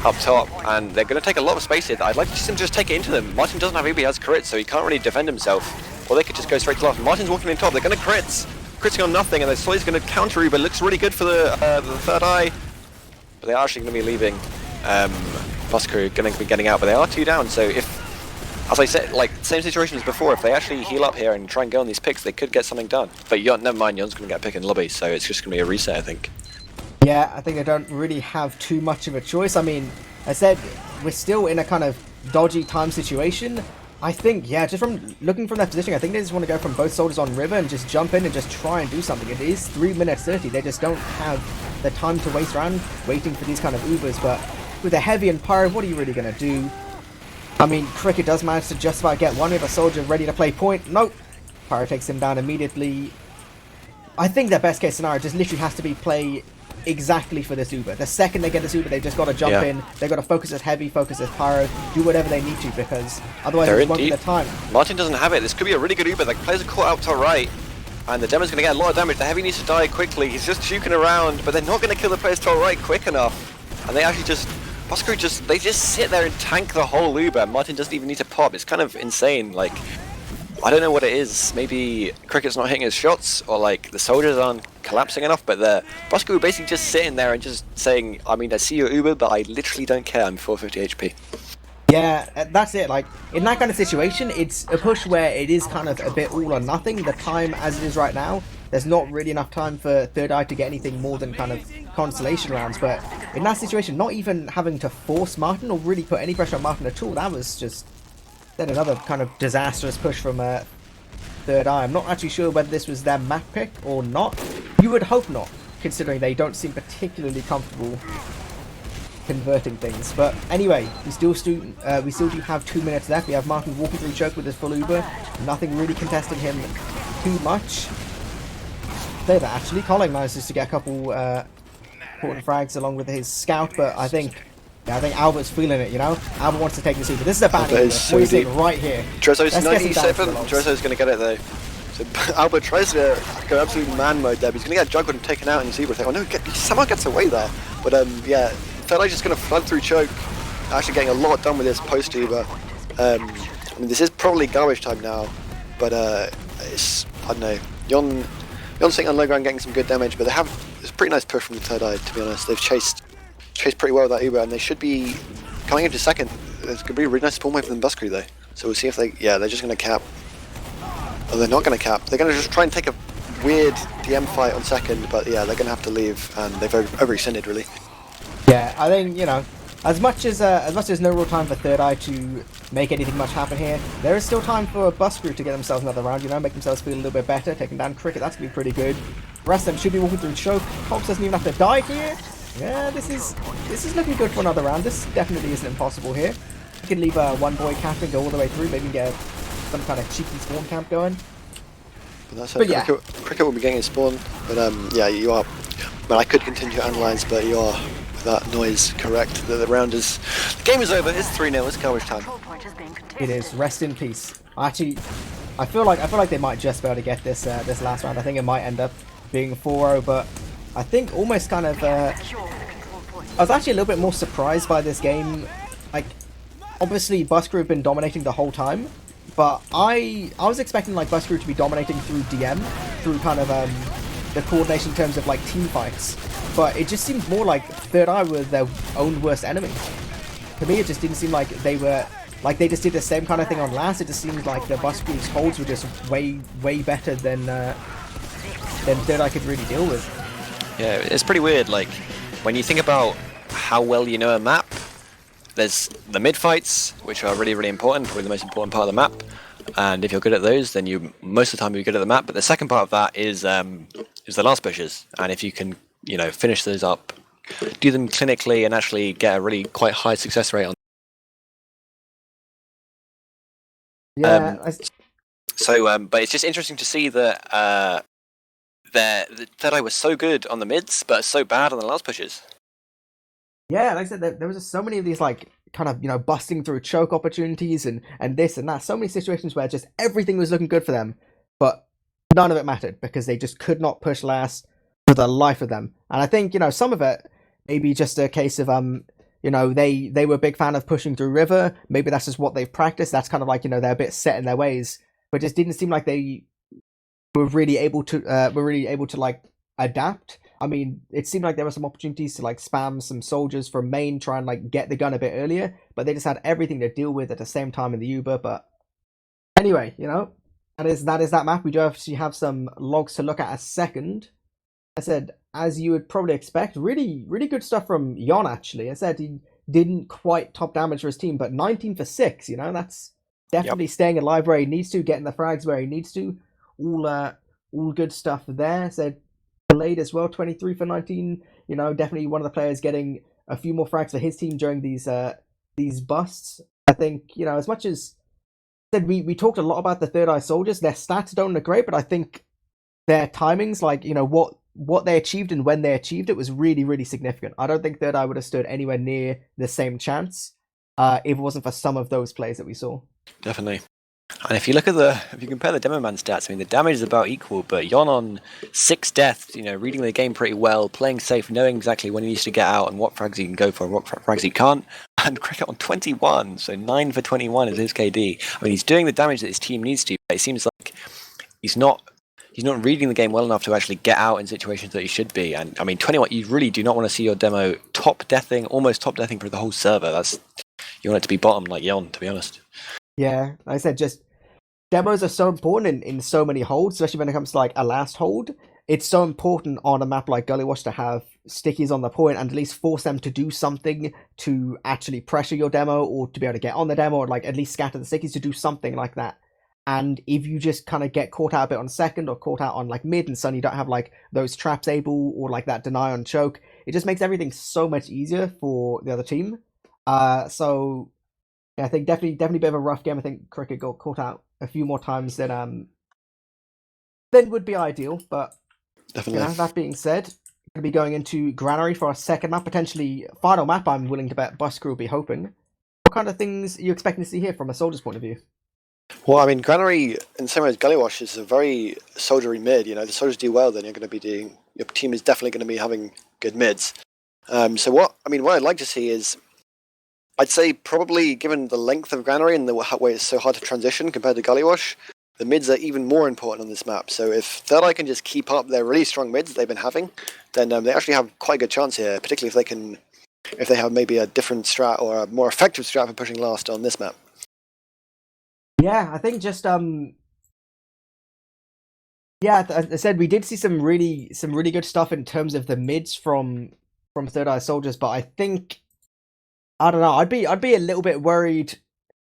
up top, and they're going to take a lot of space here. I'd like to see them just take it into them. Martin doesn't have EB, has crits, so he can't really defend himself. Or they could just go straight to left. Martin's walking in top. They're going to crits. Critting on nothing, and the Soy's going to counter Uber. Looks really good for the Third Eye. But they're actually going to be leaving. Bus crew going to be getting out, but they are 2 down, so if as I said, like, same situation as before. If they actually heal up here and try and go on these picks, they could get something done. But never mind, Yon's going to get a pick in lobby, so it's just going to be a reset, I think. Yeah, I think they don't really have too much of a choice. I mean, I said we're still in a kind of dodgy time situation. I think, yeah, just from looking from their position, I think they just want to go from both soldiers on river and just jump in and just try and do something. It is 3 minutes 30. They just don't have the time to waste around waiting for these kind of Ubers. But with a heavy and pyro, what are you really going to do? I mean, Cricket does manage to just about get one with a soldier ready to play point. Nope. Pyro takes him down immediately. I think their best case scenario just literally has to be play exactly for this Uber. The second they get this Uber, they've just got to jump in. They've got to focus as heavy, focus as pyro, do whatever they need to, because otherwise it won't be the time. Martin doesn't have it. This could be a really good Uber. The players are caught out to right, and the demo's going to get a lot of damage. The heavy needs to die quickly. He's just juking around, but they're not going to kill the players to right quick enough. And they actually just... Busker they just sit there and tank the whole Uber. Martin doesn't even need to pop. It's kind of insane. Like, I don't know what it is. Maybe Cricket's not hitting his shots, or like the soldiers aren't collapsing enough, but the Busker basically just sitting there and just saying, I mean, I see your Uber, but I literally don't care. I'm 450 HP. Yeah, that's it. Like, in that kind of situation, it's a push where it is kind of a bit all or nothing. The time as it is right now, there's not really enough time for Third Eye to get anything more than kind of consolation rounds. But in that situation, not even having to force Martin or really put any pressure on Martin at all, that was just then another kind of disastrous push from Third Eye. I'm not actually sure whether this was their map pick or not. You would hope not, considering they don't seem particularly comfortable converting things. But anyway, we still do have 2 minutes left. We have Martin walking through choke with his full Uber. Nothing really contesting him too much. There, actually, Colin manages to get a couple important frags along with his scout, but I think Albert's feeling it, you know? Albert wants to take this Uber. This is a bad Uber. So what are you saying right here? Drezzo's 97. Drezzo's going to get it though. So Albert tries to go absolute man mode there, but he's going to get juggled and taken out, and you see Uber. Oh no, he somehow gets away there. But yeah, Third Eye's just going to flood through choke, actually getting a lot done with this post Uber. I mean, this is probably garbage time now, but it's, I don't know. Yon's sitting on low ground getting some good damage, but it's a pretty nice push from the Third Eye, to be honest. They've chased pretty well with that Uber, and they should be coming into second. It's going to be a really nice spawn wave from the bus crew though. So we'll see if they're just going to cap. Oh, they're not going to cap. They're going to just try and take a weird DM fight on second, but yeah, they're going to have to leave, and they've overextended really. Yeah, I think, you know, as much as there's no real time for Third Eye to make anything much happen here, there is still time for a bus crew to get themselves another round, you know, make themselves feel a little bit better, taking down Cricket. That's going to be pretty good. The rest of them should be walking through choke. Cox doesn't even have to die here. Yeah, this is looking good for another round. This definitely isn't impossible here. You can leave a one boy camp and go all the way through, maybe get some kind of cheeky spawn camp going. But yeah. Cricket will be getting his spawn, but yeah, you are. Well, I could continue to analyse, but you are, with that noise, correct. The game is over. It's 3-0. It's garbage time. It is. Rest in peace. Actually, I feel like they might just be able to get this this last round. I think it might end up being 4-0, but I think almost kind of. I was actually a little bit more surprised by this game. Like, obviously, Busker have been dominating the whole time, but I was expecting like Busker to be dominating through DM, through kind of the coordination in terms of like team fights. But it just seemed more like Third Eye were their own worst enemy. To me, it just didn't seem like they were. Like, they just did the same kind of thing on last. It just seemed like the Busker's holds were just way better than Third Eye could really deal with. Yeah, it's pretty weird. Like, when you think about how well you know a map, there's the mid fights, which are really important, probably the most important part of the map. And if you're good at those, then you most of the time you're good at the map. But the second part of that is the last pushes, and if you can, you know, finish those up, do them clinically, and actually get a really quite high success rate on. Yeah. But it's just interesting to see that the Third Eye was so good on the mids, but so bad on the last pushes. Yeah, like I said, there was just so many of these like kind of, you know, busting through choke opportunities and this and that. So many situations where just everything was looking good for them, but none of it mattered because they just could not push last for the life of them. And I think, you know, some of it maybe just a case of you know, they were a big fan of pushing through river. Maybe that's just what they've practiced. That's kind of like, you know, they're a bit set in their ways, but it just didn't seem like they were really able to like adapt. I mean, it seemed like there were some opportunities to like spam some soldiers from main, try and like get the gun a bit earlier, but they just had everything to deal with at the same time in the Uber. But anyway, that is that map. We do actually have some logs to look at a second. I said, as you would probably expect, really, really good stuff from Yon, actually. I said he didn't quite top damage for his team, but 19 for 6, that's definitely staying alive where he needs to, getting the frags where he needs to. All good stuff there. I said, Blade as well, 23 for 19. Definitely one of the players getting a few more frags for his team during these busts. I think, as much as said, we talked a lot about the Third Eye soldiers. Their stats don't look great, but I think their timings, like, what they achieved and when they achieved it was really, really significant. I don't think Third Eye would have stood anywhere near the same chance if it wasn't for some of those plays that we saw. Definitely. And if you compare the Demo Man stats, I mean, the damage is about equal, but Yon on 6 deaths, reading the game pretty well, playing safe, knowing exactly when he needs to get out and what frags he can go for and what frags he can't. And Cricket on 21, so 9 for 21 is his KD. I mean, he's doing the damage that his team needs to, but it seems like he's not reading the game well enough to actually get out in situations that he should be. And I mean, 21, you really do not want to see your demo almost top deathing for the whole server. You want it to be bottom like Yon, to be honest. Yeah, like I said, just demos are so important in so many holds, especially when it comes to like a last hold. It's so important on a map like Gullywash to have stickies on the point and at least force them to do something to actually pressure your demo or to be able to get on the demo or like at least scatter the stickies, to do something like that. And if you just kind of get caught out a bit on second or caught out on like mid and suddenly you don't have like those traps able or like that deny on choke, it just makes everything so much easier for the other team. So yeah, I think definitely a bit of a rough game. I think Cricket got caught out a few more times than would be ideal. But definitely. That being said, going to be going into Granary for our second map, potentially final map. I'm willing to bet Bus Crew will be hoping. What kind of things are you expecting to see here from a soldier's point of view? Well, I mean, Granary, in the same way as Gullywash, is a very soldiery mid. The soldiers do well, then your team is definitely going to be having good mids. So what I'd like to see is, I'd say probably given the length of Granary and the way it's so hard to transition compared to Gullywash, the mids are even more important on this map. So if Third Eye can just keep up their really strong mids that they've been having, then they actually have quite a good chance here, particularly if they have maybe a different strat or a more effective strat for pushing last on this map. Yeah, I think just I said we did see some really good stuff in terms of the mids from Third Eye soldiers, but I think I don't know. I'd be a little bit worried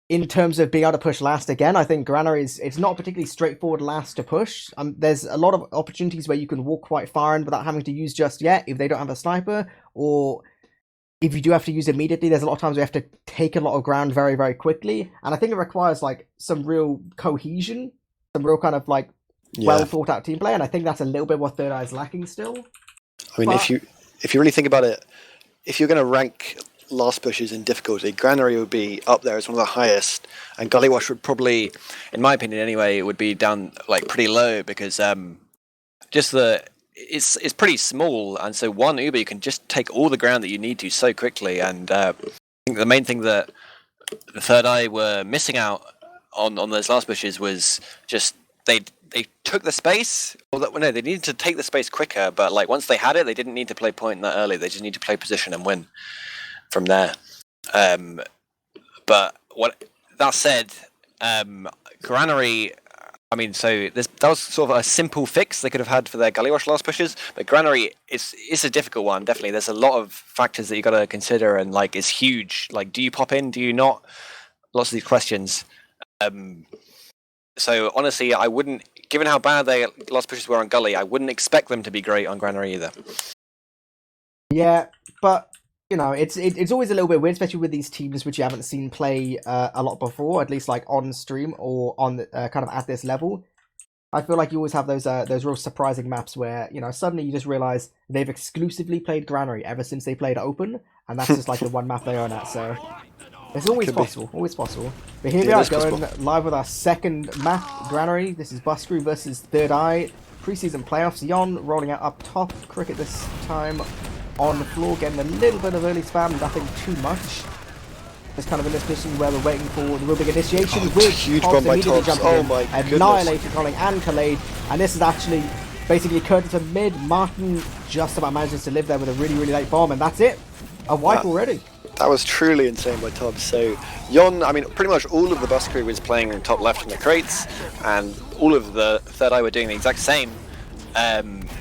in terms of being able to push last again. I think Granary it's not particularly straightforward last to push. There's a lot of opportunities where you can walk quite far in without having to use just yet if they don't have a sniper, or if you do have to use immediately. There's a lot of times we have to take a lot of ground very, very quickly, and I think it requires like some real cohesion, some real kind of like well thought out team play, and I think that's a little bit what Third Eye is lacking still. I mean, if you really think about it, if you're going to rank last pushes in difficulty, Granary would be up there as one of the highest, and Gullywash would probably, in my opinion anyway, it would be down like pretty low, because it's pretty small, and so one Uber you can just take all the ground that you need to so quickly. And I think the main thing that the Third Eye were missing out on those last pushes was just they took the space. They needed to take the space quicker, but like once they had it, they didn't need to play point that early. They just need to play position and win from there. But that said, Granary, I mean, so that was sort of a simple fix they could have had for their Gullywash last pushes, but Granary it's a difficult one, definitely. There's a lot of factors that you got to consider, and like it's huge. Like, do you pop in? Do you not? Lots of these questions. So honestly, I wouldn't, given how bad their last pushes were on Gully, I wouldn't expect them to be great on Granary either. Yeah, but it's always a little bit weird, especially with these teams which you haven't seen play a lot before, at least like on stream or on kind of at this level. I feel like you always have those real surprising maps where suddenly you just realize they've exclusively played Granary ever since they played Open, and that's just like the one map they own at. So it's always possible. But here we are going live with our second map, Granary. This is Bus Crew versus Third Eye preseason playoffs. Yon rolling out up top. Cricket this time on the floor, getting a little bit of early spam, nothing too much. Just kind of in this position where we're waiting for the real big initiation with huge bomb by Tops. Oh my goodness. Annihilating Colin and Khalid, and this is actually basically cut to mid. Martin just about manages to live there with a really, really late bomb, and that's it. A wipe already. That was truly insane by Tob. So Yon, I mean, pretty much all of the bus crew was playing in top left in the crates, and all of the third eye were doing the exact same.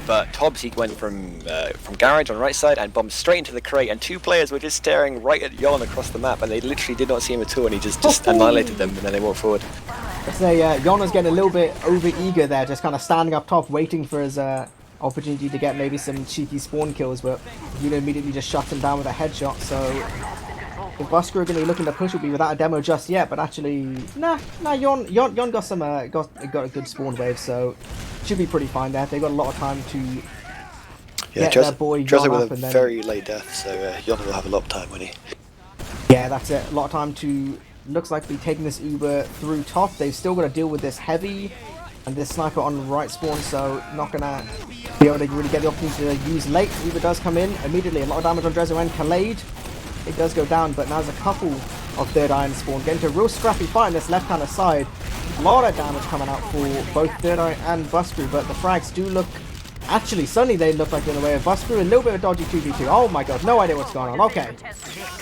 But Tobbs, he went from garage on the right side and bombed straight into the crate, and two players were just staring right at Yon across the map, and they literally did not see him at all, and he just annihilated them, and then they walked forward. I'd say Yon was getting a little bit over eager there, just kind of standing up top, waiting for his opportunity to get maybe some cheeky spawn kills, but Yon immediately just shut him down with a headshot. So the bus crew are going to be looking to push will be without a demo just yet, but actually, Yon got some got a good spawn wave, so should be pretty fine there. They've got a lot of time to get their boy Yon up, with a and then very late death, so Yon will have a lot of time, won't he? Yeah, that's it. A lot of time to, looks like, be taking this Uber through top. They've still got to deal with this heavy and this sniper on the right spawn, so not gonna be able to really get the opportunity to use late. Uber does come in immediately. A lot of damage on Drezzo and Khalid. It does go down, but now there's a couple of third eye spawn. Getting to a real scrappy fight on this left-hand side. A lot of damage coming out for both third eye and bus crew, but the frags do look, actually suddenly they look like they're in the way of bus crew. A little bit of a dodgy 2v2. Oh my god, no idea what's going on. Okay,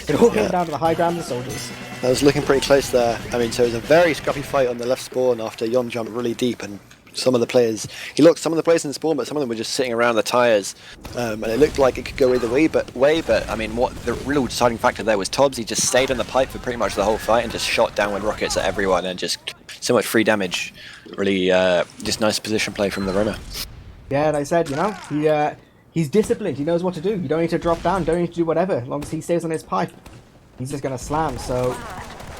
it all came down to the high ground and the soldiers. That was looking pretty close there. I mean, so it was a very scrappy fight on the left spawn after Yon jumped really deep, and some of the players, some of the players in the spawn, but some of them were just sitting around the tyres, and it looked like it could go either way. But I mean, what the real deciding factor there was Tobbs. He just stayed on the pipe for pretty much the whole fight and just shot downward rockets at everyone, and just so much free damage. Really, just nice position play from the Roma. Yeah, and I said, he's disciplined. He knows what to do. You don't need to drop down. Don't need to do whatever. As long as he stays on his pipe, he's just gonna slam. So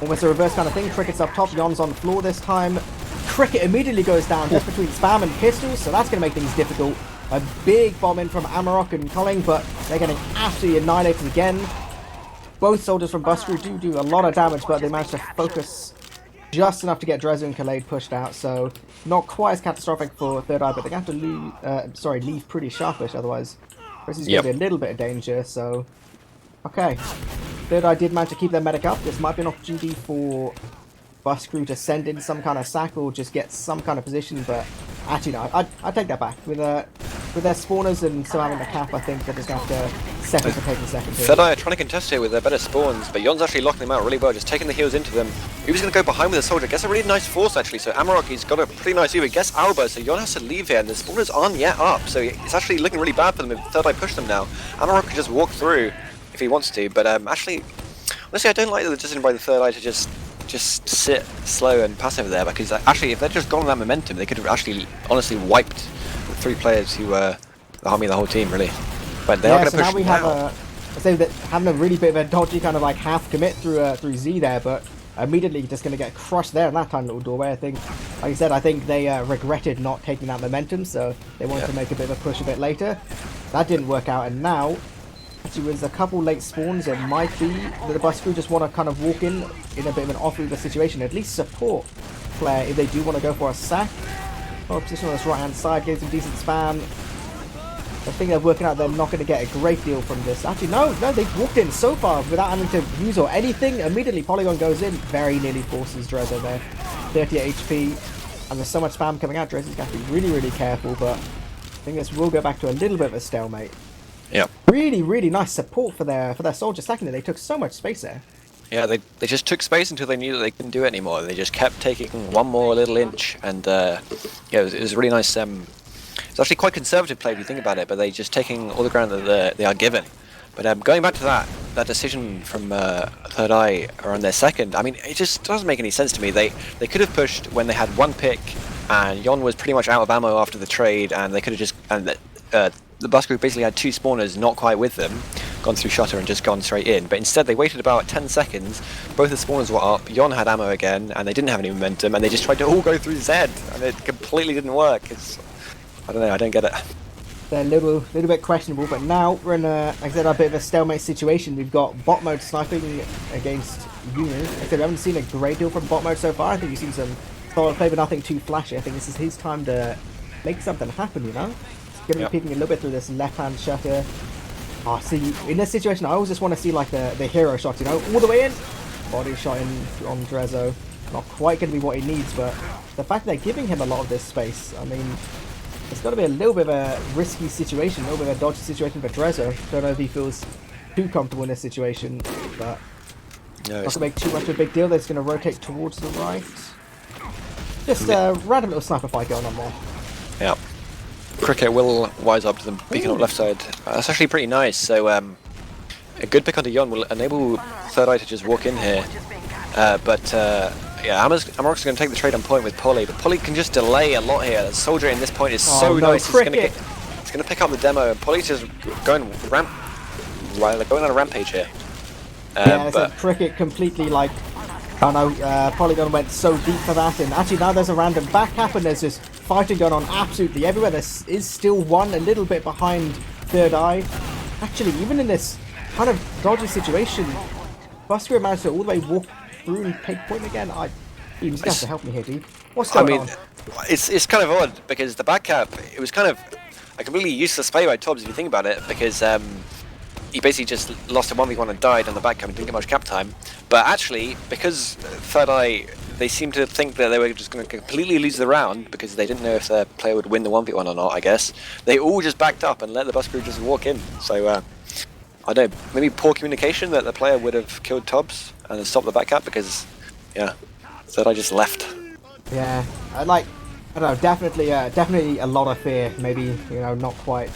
almost a reverse kind of thing. Cricket's up top. Yon's on the floor this time. Cricket immediately goes down just between spam and pistols, so that's going to make things difficult. A big bomb in from Amarok and Culling, but they're getting absolutely annihilated again. Both soldiers from Bus Crew do a lot of damage, but they managed to focus just enough to get Drezzo and Khalid pushed out, so not quite as catastrophic for Third Eye, but they're going to have to leave pretty sharpish, otherwise this is going to be a little bit of danger. So okay, Third Eye did manage to keep their medic up. This might be an opportunity for Bus Crew to send in some kind of sack or just get some kind of position, but actually no, I'd take that back. With their spawners and still having the cap, I think they're just going to have to settle for taking second here. Third Eye are trying to contest here with their better spawns, but Yon's actually locking them out really well, just taking the heals into them. He was going to go behind with a soldier, gets a really nice force actually, so Amarok, he's got a pretty nice view, he gets Alba, so Yon has to leave here, and the spawners aren't yet up, so it's actually looking really bad for them if Third Eye push them now. Amarok could just walk through if he wants to, but actually, honestly I don't like the decision by the Third Eye to just sit slow and passive there, because actually if they'd just gone on that momentum, they could have actually honestly wiped the three players who were harming the whole team really. But they are going to push now we have I'd say that having a really bit of a dodgy kind of like half commit through Z there, but immediately just going to get crushed there in that tiny little doorway. I think, like I said, I think they regretted not taking that momentum, so they wanted to make a bit of a push a bit later. That didn't work out, and now actually with a couple late spawns, it might be that the Bus Crew just want to kind of walk in a bit of an off-Uber situation, at least support player if they do want to go for a sack. Well, position on this right-hand side, gives them decent spam. I think they're working out they're not going to get a great deal from this. Actually, no, they've walked in so far without having to use or anything. Immediately, Polygon goes in, very nearly forces Drezzo there. 38 HP, and there's so much spam coming out. Drezzo's going to be really, really careful, but I think this will go back to a little bit of a stalemate. Yeah. Really, really nice support for their soldiers. Secondly, they took so much space there. Yeah, they just took space until they knew that they couldn't do it anymore. They just kept taking one more little inch, and yeah, it was really nice. It's actually quite conservative play if you think about it, but they just taking all the ground that they are given. But going back to that decision from Third Eye around their second, I mean, it just doesn't make any sense to me. They could have pushed when they had one pick, and Yon was pretty much out of ammo after the trade, and they could have just the Bus Group basically had two spawners not quite with them, gone through shutter and just gone straight in. But instead they waited about 10 seconds, both the spawners were up, Yon had ammo again, and they didn't have any momentum, and they just tried to all go through Z, and it completely didn't work. I don't know, I don't get it. They're a little bit questionable, but now we're in like I said, a bit of a stalemate situation. We've got bot mode sniping against Eemes. Like I said, we haven't seen a great deal from bot mode so far. I think you've seen some solid play, but nothing too flashy. I think this is his time to make something happen, you know? He's going to be peeking a little bit through this left-hand shutter. Oh, see, in this situation, I always just want to see like the hero shot, you know? All the way in, body shot in on Drezzo. Not quite going to be what he needs, but the fact that they're giving him a lot of this space, I mean, It's got to be a little bit of a risky situation, a little bit of a dodgy situation for Drezzo. Don't know if he feels too comfortable in this situation, but No, not it's to make too much of a big deal. They're just going to rotate towards the right. Just a random little sniper fight going on there. yeah. Cricket will wise up to them beacon up left side. That's actually pretty nice. So a good pick onto Yon will enable Third Eye to just walk in here. Yeah, Amarok's going to take the trade on point with Polly, but Polly can just delay a lot here. The soldier in this point is so nice. It's going to pick up the demo, and Polly's just going going on a rampage here. Yeah, so Cricket completely like, I don't know, Polygon went so deep for that, and actually now there's a random back cap, and there's just fighting going on absolutely everywhere. There is still one a little bit behind Third Eye. Actually, even in this kind of dodgy situation, Busker managed to all the way walk through and take point again. Eemes, you have to help me here, dude. What's going on? It's kind of odd, because the back cap, it was kind of a completely useless play by Tobbs if you think about it, because he basically just lost a 1v1 and died on the back cap and didn't get much cap time. But actually, because Third Eye, they seem to think that they were just going to completely lose the round because they didn't know if their player would win the 1v1 or not, I guess. They all just backed up and let the bus crew just walk in. So, I don't know, maybe poor communication that the player would have killed Tobbs and stopped the back cap because, yeah, Third Eye just left. Yeah, I don't know, definitely a lot of fear. Maybe, not quite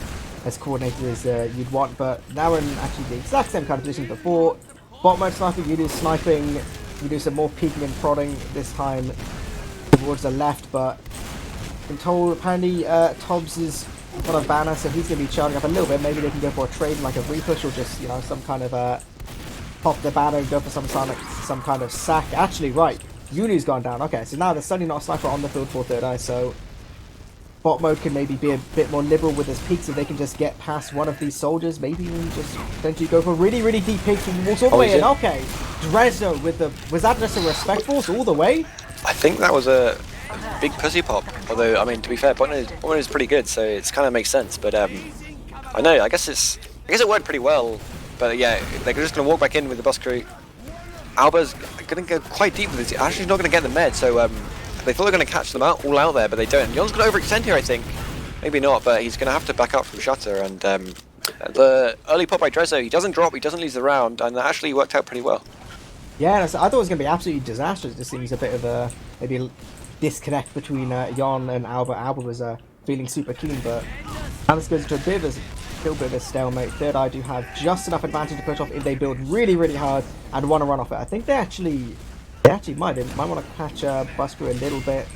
as coordinated as you'd want, but now we're in actually the exact same kind of position before. Bot mode sniping, you do sniping, you do some more peeking and prodding this time towards the left, but I'm told apparently Tobbs is got a banner, so he's going to be charging up a little bit. Maybe they can go for a trade like a repush, or just some kind of pop the banner and go for some kind of sack. Actually, right, Yunu's gone down. Okay, so now there's suddenly not a sniper on the field for Third Eye, so bot mode can maybe be a bit more liberal with his peaks if they can just get past one of these soldiers. Maybe even just potentially go for really, really deep peaks and walks all the way in. Okay, Drezzo with the... Was that just a respect force all the way? I think that was a big pussy pop. Although, I mean, to be fair, bot mode is pretty good, so it kind of makes sense. But I know, I guess it worked pretty well. But yeah, they're just going to walk back in with the bus crew. Alba's going to go quite deep with it. Actually, not going to get the med, so they thought they were going to catch them all out there, but they don't. Yon's going to overextend here, I think. Maybe not, but he's going to have to back up from Shutter. And the early pop by Drezzo, he doesn't drop, he doesn't lose the round, and that actually worked out pretty well. Yeah, I thought it was going to be absolutely disastrous. It just seems a bit of a maybe disconnect between Yon and Alba. Alba was feeling super keen, but now this goes into a little bit of a stalemate. Third Eye do have just enough advantage to push off if they build really, really hard and want to run off it. I think they actually might want to catch bus crew a little bit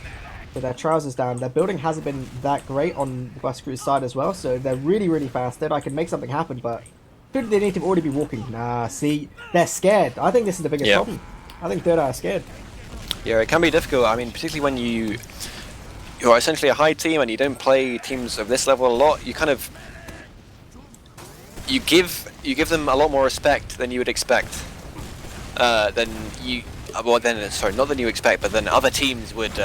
with their trousers down. Their building hasn't been that great on the bus crew's side as well, so they're really, really fast. Third Eye can make something happen, but should they need to already be walking? Nah, see, they're scared. I think this is the biggest problem. I think Third Eye are scared. Yeah, it can be difficult. I mean, particularly when you're essentially a high team and you don't play teams of this level a lot, you kind of you give them a lot more respect than you would expect. Not than you expect, but then other teams would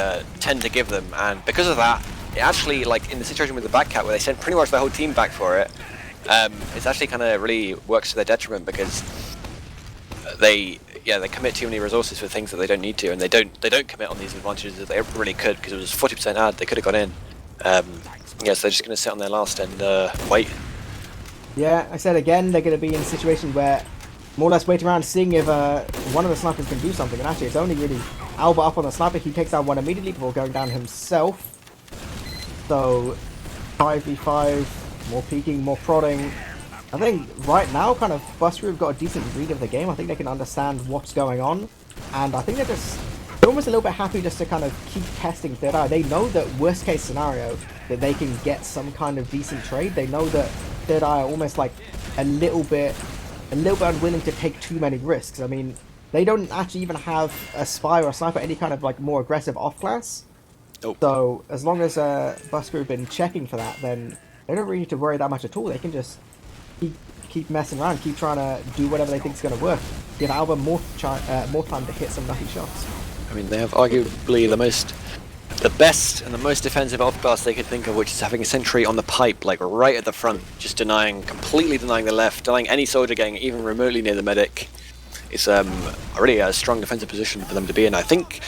tend to give them, and because of that, it actually, like in the situation with the back cap where they sent pretty much the whole team back for it, it's actually kind of really works to their detriment because they commit too many resources for things that they don't need to, and they don't commit on these advantages that they really could, because it was 40% ad, they could have gone in. So they're just going to sit on their last and wait. Yeah, I said again, they're going to be in a situation where more or less wait around seeing if one of the snipers can do something, and actually it's only really Alba up on the sniper. He takes out one immediately before going down himself. So 5v5, more peeking, more prodding. I think right now kind of Buster have got a decent read of the game. I think they can understand what's going on, and I think they're almost a little bit happy just to kind of keep testing Third Eye. They know that worst case scenario that they can get some kind of decent trade. They know that Third Eye are almost like a little bit unwilling to take too many risks. I mean, they don't actually even have a spy or a sniper, any kind of like more aggressive off class. Nope. So as long as Busker have been checking for that, then they don't really need to worry that much at all. They can just keep messing around, keep trying to do whatever they think is going to work. Give Alba more time to hit some nutty shots. I mean, they have arguably the best and the most defensive off-class they could think of, which is having a sentry on the pipe, like right at the front, just completely denying the left, denying any soldier getting even remotely near the medic. It's really a strong defensive position for them to be in. I think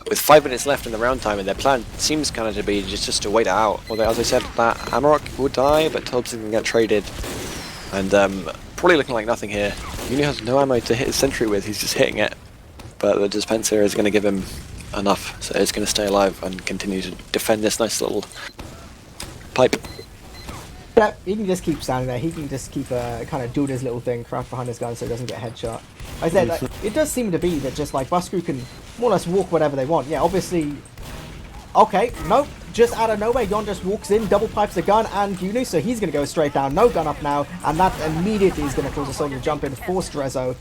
with 5 minutes left in the round time, and their plan seems kind of to be just to wait it out. Although, as I said, that Amarok will die, but Thompson can get traded, and probably looking like nothing here. Uni has no ammo to hit his sentry with, he's just hitting it, but the dispenser is going to give him enough, so it's going to stay alive and continue to defend this nice little pipe. Yeah, he can just keep standing there. He can just keep kind of doing his little thing, crouch behind his gun so he doesn't get headshot. I said, like, it does seem to be that just like Bus Crew can more or less walk whatever they want. Yeah, obviously. Okay, nope. Just out of nowhere, Yon just walks in, double pipes the gun and Uni, so he's going to go straight down. No gun up now, and that immediately is going to cause a soldier to jump in, force Drezzo.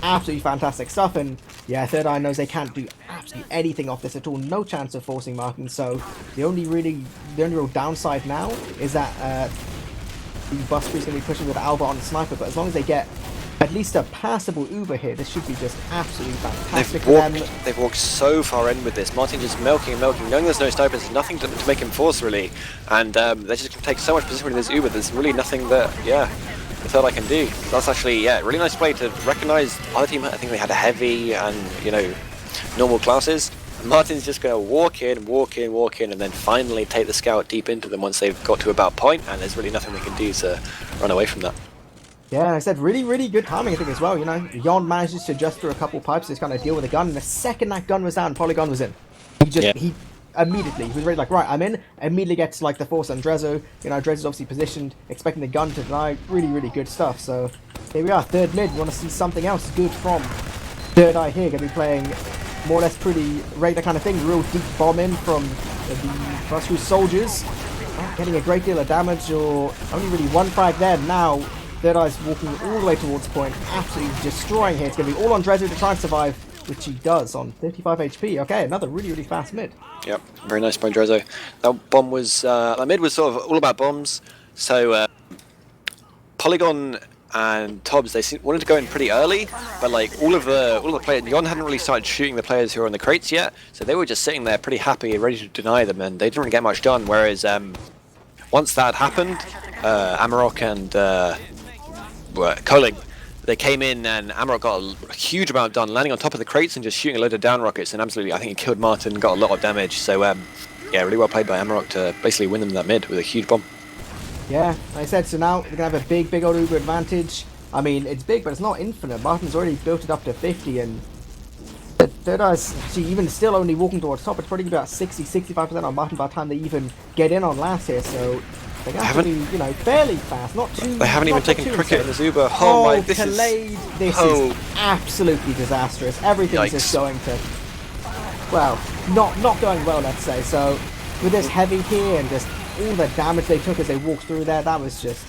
Absolutely fantastic stuff, and yeah, Third Eye knows they can't do absolutely anything off this at all. No chance of forcing Martin. So the only real downside now is that the Bus Crew's going to be pushing with Alba on the sniper. But as long as they get at least a passable Uber here, this should be just absolutely fantastic for them. They've walked so far in with this. Martin just milking and milking, knowing there's no snipers, there's nothing to make him force really, and they're just going to take so much position with this Uber. There's really nothing that the Third Eye can do. That's actually really nice play to recognise other team. I think they had a heavy and normal classes. And Martin's just going to walk in, and then finally take the scout deep into them once they've got to about point, and there's really nothing they can do to run away from that. Yeah, and I said really, really good timing, I think, as well. Yon manages to adjust through a couple pipes to just kind of deal with the gun, and the second that gun was down, Polygon was in. He immediately, he was ready, like, right, I'm in, immediately gets, like, the force on Drezzo. Drezzo's obviously positioned, expecting the gun to die. Really, really good stuff. So, here we are, third mid. We want to see something else good from Third Eye here. Going to be playing more or less pretty regular kind of thing. Real deep bomb in from the Bus Crew soldiers. Not getting a great deal of damage, or only really one frag there. Now, Third Eye's walking all the way towards point, absolutely destroying here. It's going to be all on Drezzo to try and survive, which he does on 35 HP. Okay, another really, really fast mid. Yep, very nice by Drezzo. That bomb was, that mid was sort of all about bombs. So Polygon and Tobbs, they wanted to go in pretty early, but like all of the players, Yon hadn't really started shooting the players who were on the crates yet, so they were just sitting there pretty happy and ready to deny them, and they didn't really get much done. Whereas once that happened, Amarok and Koling, they came in and Amarok got a huge amount done, landing on top of the crates and just shooting a load of down rockets, and absolutely, I think he killed Martin and got a lot of damage. So yeah, really well played by Amarok to basically win them that mid with a huge bomb. Yeah, like I said, so now we're going to have a big old Uber advantage. I mean, it's big, but it's not infinite. Martin's already built it up to 50, and Third Eye's even still only walking towards top. It's probably about 60-65% on Martin by the time they even get in on last here, so they have to be, fairly fast. Not too. They haven't even taken cricket in this Uber. This is absolutely disastrous. Everything's just going to, well, not going well, let's say. So with this heavy here and just all the damage they took as they walked through there, that was just,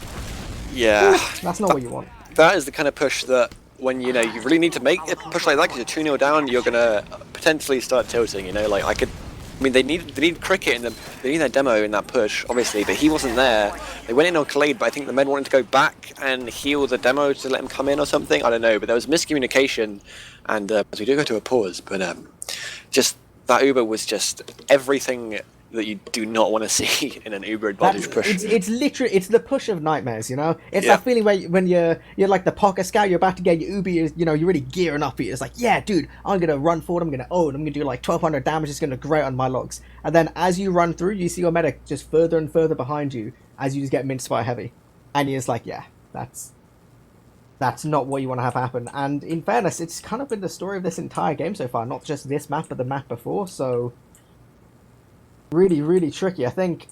that's not what you want. That is the kind of push that when you really need to make a push like that, because you're 2-0 down, you're gonna potentially start tilting. They need cricket in they need their demo in that push, obviously, but he wasn't there. They went in on Khalid, but I think the men wanted to go back and heal the demo to let him come in or something. I don't know, but there was miscommunication, and we do go to a pause. But just that Uber was just everything that you do not want to see in an Uber advantage push. It's literally, it's the push of nightmares, It's that feeling where when you're like the pocket scout, you're about to get your Uber, you're really gearing up. It's like, yeah, dude, I'm going to run forward, I'm going to do like 1200 damage, it's going to grate on my logs. And then as you run through, you see your medic just further and further behind you as you just get minced by heavy. And you're just like, yeah, that's not what you want to have happen. And in fairness, it's kind of been the story of this entire game so far, not just this map, but the map before, so really, really tricky. I think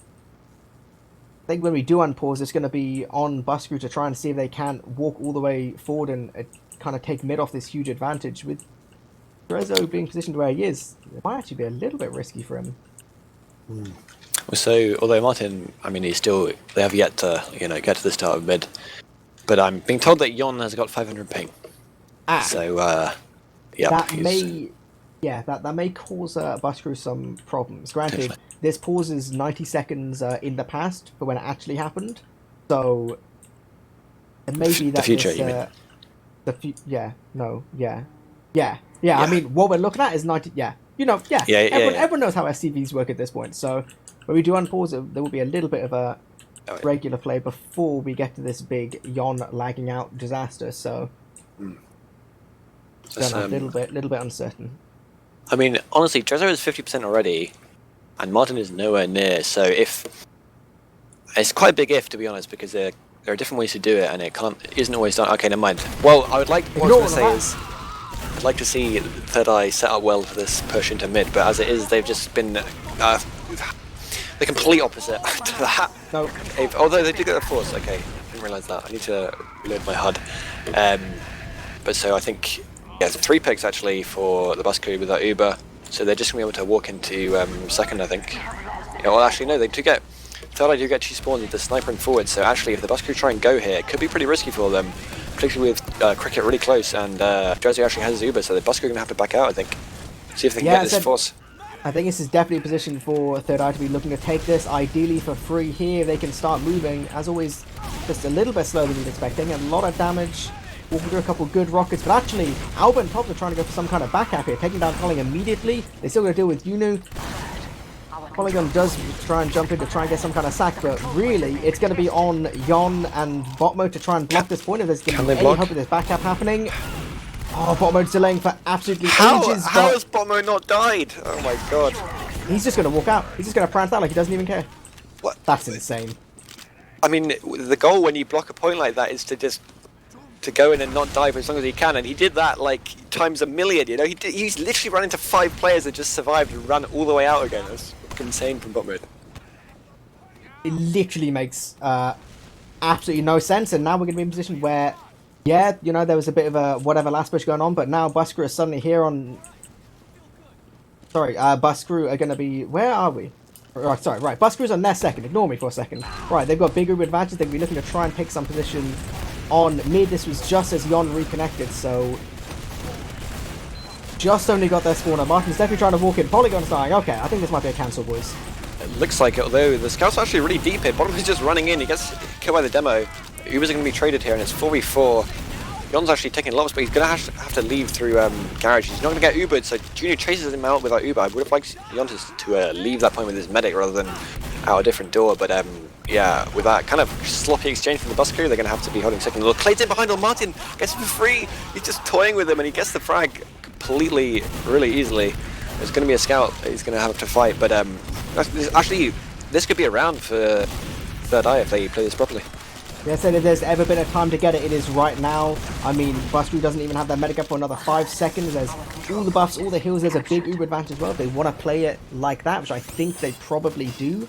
when we do unpause, it's going to be on Bus Crew to try and see if they can walk all the way forward and kind of take mid off this huge advantage. With Drezzo being positioned where he is, it might actually be a little bit risky for him. Well, so although Martin, they have yet to get to the start of mid, but I'm being told that Yon has got 500 ping. So that may cause Bus Crew some problems. Granted, this pause is 90 seconds in the past for when it actually happened, so it may be that the future. You mean? I mean, what we're looking at is 90. Everyone knows how SCVs work at this point. So when we do unpause, there will be a little bit of a regular play before we get to this big Yon lagging out disaster. So it's a little bit uncertain. I mean, honestly, Trezor is 50% already, and Martin is nowhere near. So if it's quite a big if, to be honest, because there are different ways to do it, and it isn't always done. Okay, never mind. Well, I would like. What I was going to say is, I'd like to see Third Eye set up well for this push into mid, but as it is, they've just been the complete opposite to that. No. Although they do get the force. Okay, I didn't realise that. I need to reload my HUD. But so I think, yeah, 3 picks actually for the bus crew with that Uber. So they're just going to be able to walk into second, I think. Yeah, well, actually, no, they do get. Third Eye do get 2 spawns with the sniper and forward. So actually, if the bus crew try and go here, it could be pretty risky for them, particularly with Cricket really close and Jersey actually has his Uber. So the bus crew are going to have to back out, I think. See if they can get this force. I think this is definitely a position for Third Eye to be looking to take this, ideally for free here. They can start moving, as always, just a little bit slower than you'd expecting. A lot of damage, walking through a couple good rockets, but actually, Alba and Tops are trying to go for some kind of backup here, taking down Colling immediately. They still got to deal with Yunu. Polygon does try and jump in to try and get some kind of sack, but really, it's going to be on Yon and bot mode to try and block this point. If there's going to be any hope of this backup happening. Oh, bot mode's delaying for absolutely ages. How has bot mode not died? Oh my god. He's just going to walk out. He's just going to prance out like he doesn't even care. What? That's insane. I mean, the goal when you block a point like that is to just go in and not die for as long as he can, and he did that like times a million. You know, he's literally run into 5 players that just survived and ran all the way out again. That's insane from bot mode. It literally makes absolutely no sense, and now we're going to be in a position where, yeah, you know, there was a bit of a whatever last push going on, but now bus crew is suddenly here on. Sorry, bus crew are going to be. Where are we? Right, sorry, right. Bus crew's on their second. Ignore me for a second. Right, they've got big Uber advantage. They're going to be looking to try and pick some position on mid. This was just as Yon reconnected, so just only got their spawner. Martin's definitely trying to walk in. Polygon's dying. Okay, I think this might be a cancel, boys. It looks like it, although the scout's actually really deep here. Bottom is just running in. He gets killed by the demo. Ubers are going to be traded here, and it's 4v4. Yon's actually taking lots, but he's going to have to leave through garage. He's not going to get Ubered, so Junior chases him out without Uber. I would have liked Yon to leave that point with his medic rather than out a different door, but yeah, with that kind of sloppy exchange from the bus crew, they're going to have to be holding second. Look, Clade's in behind on Martin, gets him for free. He's just toying with him, and he gets the frag completely, really easily. There's going to be a scout that he's going to have to fight, but actually, this could be a round for Third Eye if they play this properly. Yeah, so if there's ever been a time to get it, it is right now. I mean, bus crew doesn't even have that medic up for another 5 seconds. There's all the buffs, all the heals. There's a big Uber advantage as well. If they want to play it like that, which I think they probably do.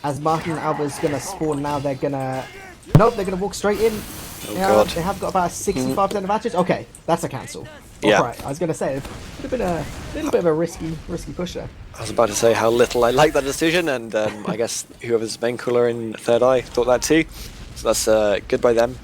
As Martin and Alba's going to spawn now, they're going to... Nope, they're going to walk straight in. Oh, God. They have got about a 65% advantage. Okay, that's a cancel. Yeah. Right, I was going to say, it would have been a little bit of a risky push there. I was about to say how little I like that decision, and I guess whoever's main cooler in Third Eye thought that too. So that's good by them.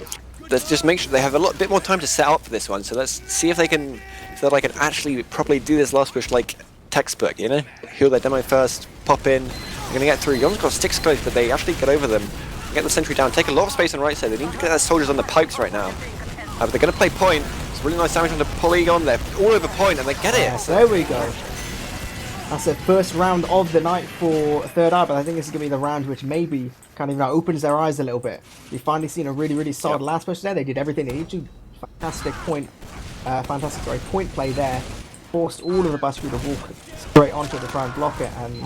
Let's just make sure they have a bit more time to set up for this one. So let's see if Third Eye can actually properly do this last push like textbook, you know? Heal their demo first, pop in. They're going to get through. Yon's got sticks close, but they actually get over them. Get the sentry down, take a lot of space on the right side. They need to get their soldiers on the pipes right now. But they're going to play point. It's really nice damage on the polygon. They're all over point, and they get it. Yes, there we go. That's the first round of the night for Third Eye, but I think this is going to be the round which maybe kind of opens their eyes a little bit. We've finally seen a really, really solid last push there. They did everything they needed to. Fantastic point play there. Forced all of the bus crew to walk straight onto it to try and block it, and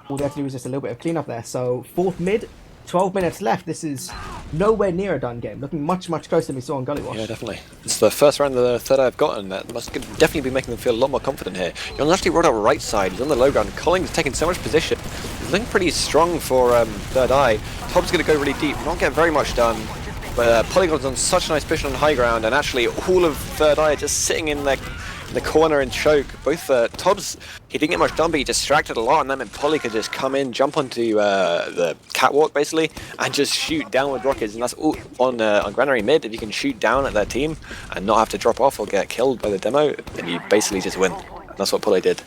all they have to do is just a little bit of cleanup there. So 4th mid, 12 minutes left. This is nowhere near a done game. Looking much, much closer than we saw on Gully Wash. Yeah, definitely. It's the first round of the Third Eye I've gotten. That must definitely be making them feel a lot more confident here. Yon actually rolled out right side. He's on the low ground. Colling's taking so much position. He's looking pretty strong for Third Eye. Top's going to go really deep. Not get very much done. But Polygon's on such a nice position on high ground, and actually all of Third Eye are just sitting in the corner and choke. Both Tobbs, he didn't get much done, but he distracted a lot, and that meant Poly could just come in, jump onto the catwalk basically, and just shoot down with rockets. And that's all on Granary mid. If you can shoot down at their team and not have to drop off or get killed by the demo, then you basically just win. And that's what Poly did.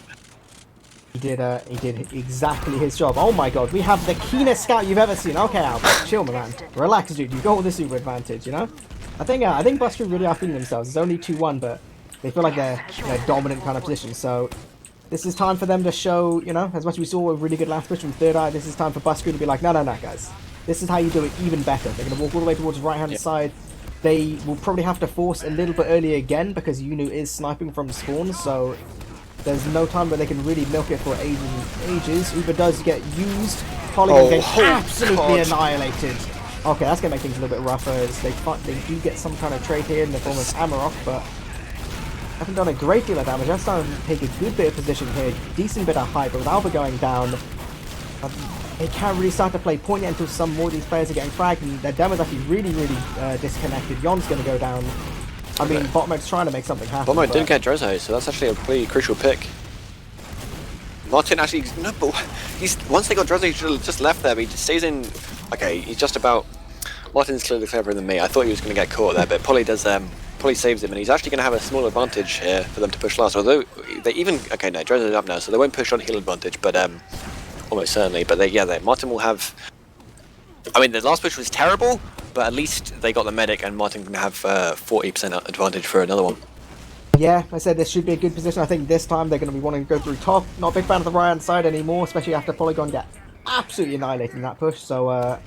He did exactly his job. Oh my god, we have the keenest scout you've ever seen. Okay, Albert, chill, my man. Relax, dude. You've got all the super advantage, you know? I think Bus Crew really are feeling themselves. It's only 2-1, but they feel like they're in a dominant kind of position. So this is time for them to show, you know, as much as we saw a really good last push from Third Eye, this is time for Bus Crew to be like, no, guys. This is how you do it even better. They're going to walk all the way towards the right-hand side. They will probably have to force a little bit earlier again because Yunu is sniping from spawn, so There's no time where they can really milk it for ages. Uber does get used. Polygon gets absolutely annihilated. Okay, that's gonna make things a little bit rougher as they do get some kind of trade here in the form of Amarok, but haven't done a great deal of damage. That's starting to take a good bit of position here. Decent bit of hype, but with Alba going down, it can't really start to play point yet until some more of these players are getting fragged, and their demo's actually really disconnected. Yon's going to go down. I mean, bot mode's trying to make something happen. Bot mode didn't get Drezzo, so that's actually a pretty crucial pick. Martin actually, no, but once they got Drezzo, he should have just left there, but he just stays in. Okay, he's just about. Martin's clearly cleverer than me. I thought he was going to get caught there, but Polly does. Polly saves him, and he's actually going to have a small advantage here for them to push last. Although they even okay, no, Drezzo's up now, so they won't push on heal advantage, but almost certainly. But Martin will have. I mean, the last push was terrible, but at least they got the medic, and Martin can have 40% advantage for another one. Yeah, I said this should be a good position. I think this time they're going to be wanting to go through top. Not a big fan of the right-hand side anymore, especially after Polygon got absolutely annihilated in that push. So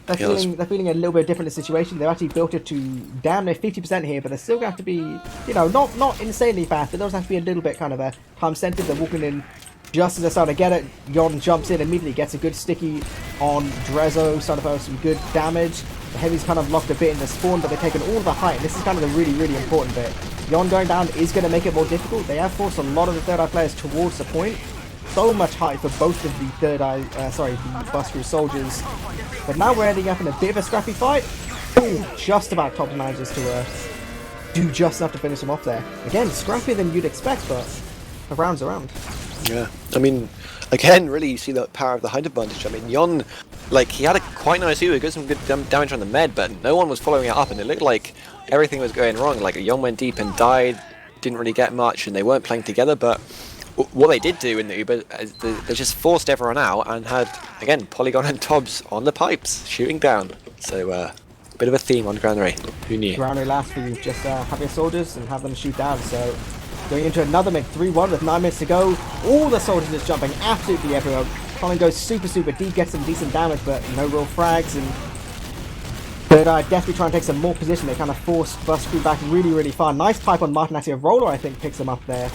they're feeling a little bit different in the situation. They've actually built it to damn near 50% here, but they're still going to have to be, you know, not insanely fast. But those have to be a little bit kind of a time sensitive. They're walking in just as they're starting to get it. Yon jumps in immediately, gets a good sticky on Drezzo, starting to have some good damage. The heavy's kind of locked a bit in the spawn, but they're taking all the height. And this is kind of the really important bit. Yon going down is going to make it more difficult. They have forced a lot of the third eye players towards the point. So much height for both of the the bus crew soldiers. But now we're ending up in a bit of a scrappy fight. Ooh, just about top manages to do just enough to finish him off there. Again, scrappier than you'd expect, but a round's a round. Yeah, I mean, again, really you see the power of the height advantage. I mean, Yon, like, he had a quite nice view, he got some good damage on the med, but no one was following it up, and it looked like everything was going wrong. Like, Yon went deep and died, didn't really get much, and they weren't playing together, but what they did do in the Uber is they just forced everyone out and had, again, Polygon and Tobbs on the pipes, shooting down. So, a bit of a theme on Granary. Who knew? Granary last for you, just have your soldiers and have them shoot down, so going into another mid 3-1 with 9 minutes to go. All the soldiers just jumping absolutely everywhere. Colin goes super deep, gets some decent damage, but no real frags. And Third Eye definitely trying to take some more position. They kind of forced Bus Crew back really far. Nice pipe on Martin. Actually, a roller I think picks him up there.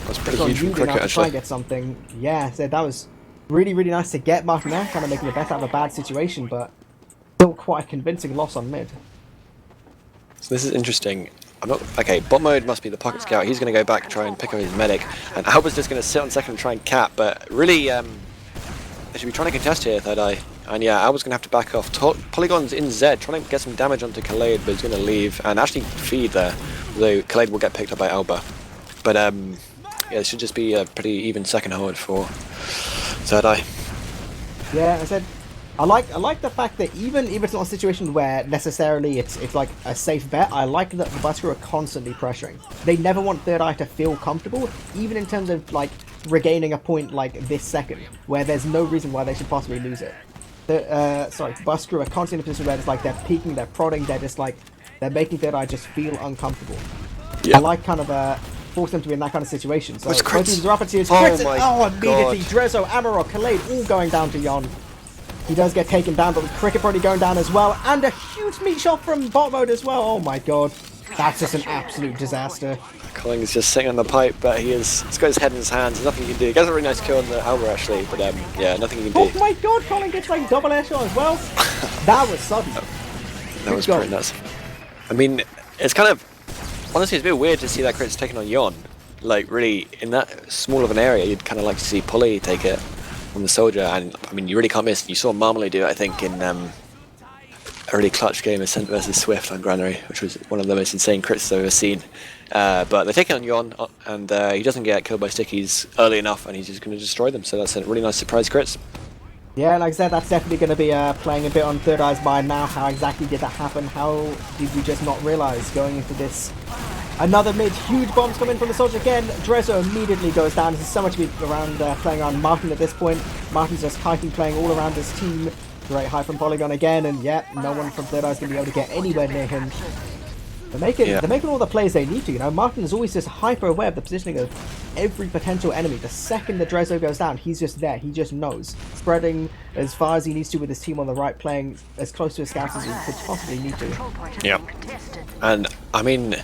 That's pretty huge from Cricket, actually. Try and get something. Yeah, so that was really nice to get Martin there, kind of making the best out of a bad situation, but still quite a convincing loss on mid. So this is interesting. I'm not okay. Bot mode must be the pocket scout. He's going to go back and try and pick up his medic, and Alba's just going to sit on second and try and cap. But really, they should be trying to contest here, Third Eye. And yeah, Alba's going to have to back off. Polygon's in Z, trying to get some damage onto Khaled, but he's going to leave and actually feed there. Although Khaled will get picked up by Alba. But yeah, it should just be a pretty even second hold for Third Eye. Yeah, I said I like the fact that even if it's not a situation where necessarily it's like a safe bet, I like that the Bus Crew are constantly pressuring. They never want Third Eye to feel comfortable, even in terms of like regaining a point like this second, where there's no reason why they should possibly lose it. Bus Crew are constantly in a position where it's like they're peeking, they're prodding, they're just like they're making Third Eye just feel uncomfortable. Yeah. I like kind of force them to be in that kind of situation. So both teams are up at tiers. Immediately Drezzo, Amarok, Khaled all going down to Yon. He does get taken down, but with Cricket probably going down as well. And a huge meat shot from bot mode as well. Oh my god. That's just an absolute disaster. Colin is just sitting on the pipe, but he's got his head in his hands. There's nothing he can do. He gets a really nice kill on the Alba actually, but yeah, nothing he can do. Oh my god, Colin gets like double air shot as well. That was sudden. That was pretty nuts. I mean, it's kind of, honestly, it's a bit weird to see that crit's taken on Yon. Like, really, in that small of an area, you'd kind of like to see Polly take it from the soldier, and I mean, you really can't miss. You saw Marmalade do it, I think, in a really clutch game of Ascent versus Swift on Granary, which was one of the most insane crits I've ever seen. But they take it on Yon, and he doesn't get killed by stickies early enough, and he's just going to destroy them. So that's a really nice surprise crits. Yeah, like I said, that's definitely going to be playing a bit on Third Eye's mind now. How exactly did that happen? How did we just not realise going into this? Another mid, huge bombs come in from the soldier again. Drezzo immediately goes down. There's so much to be around playing around Martin at this point. Martin's just kiting playing all around his team. Great high from Polygon again, and yeah, no one from Third Eye is going to be able to get anywhere near him. They're making all the plays they need to. You know, Martin is always just hyper aware of the positioning of every potential enemy. The second the Drezzo goes down, he's just there. He just knows, spreading as far as he needs to with his team on the right, playing as close to his scouts as he could possibly need to. Yeah, and I mean,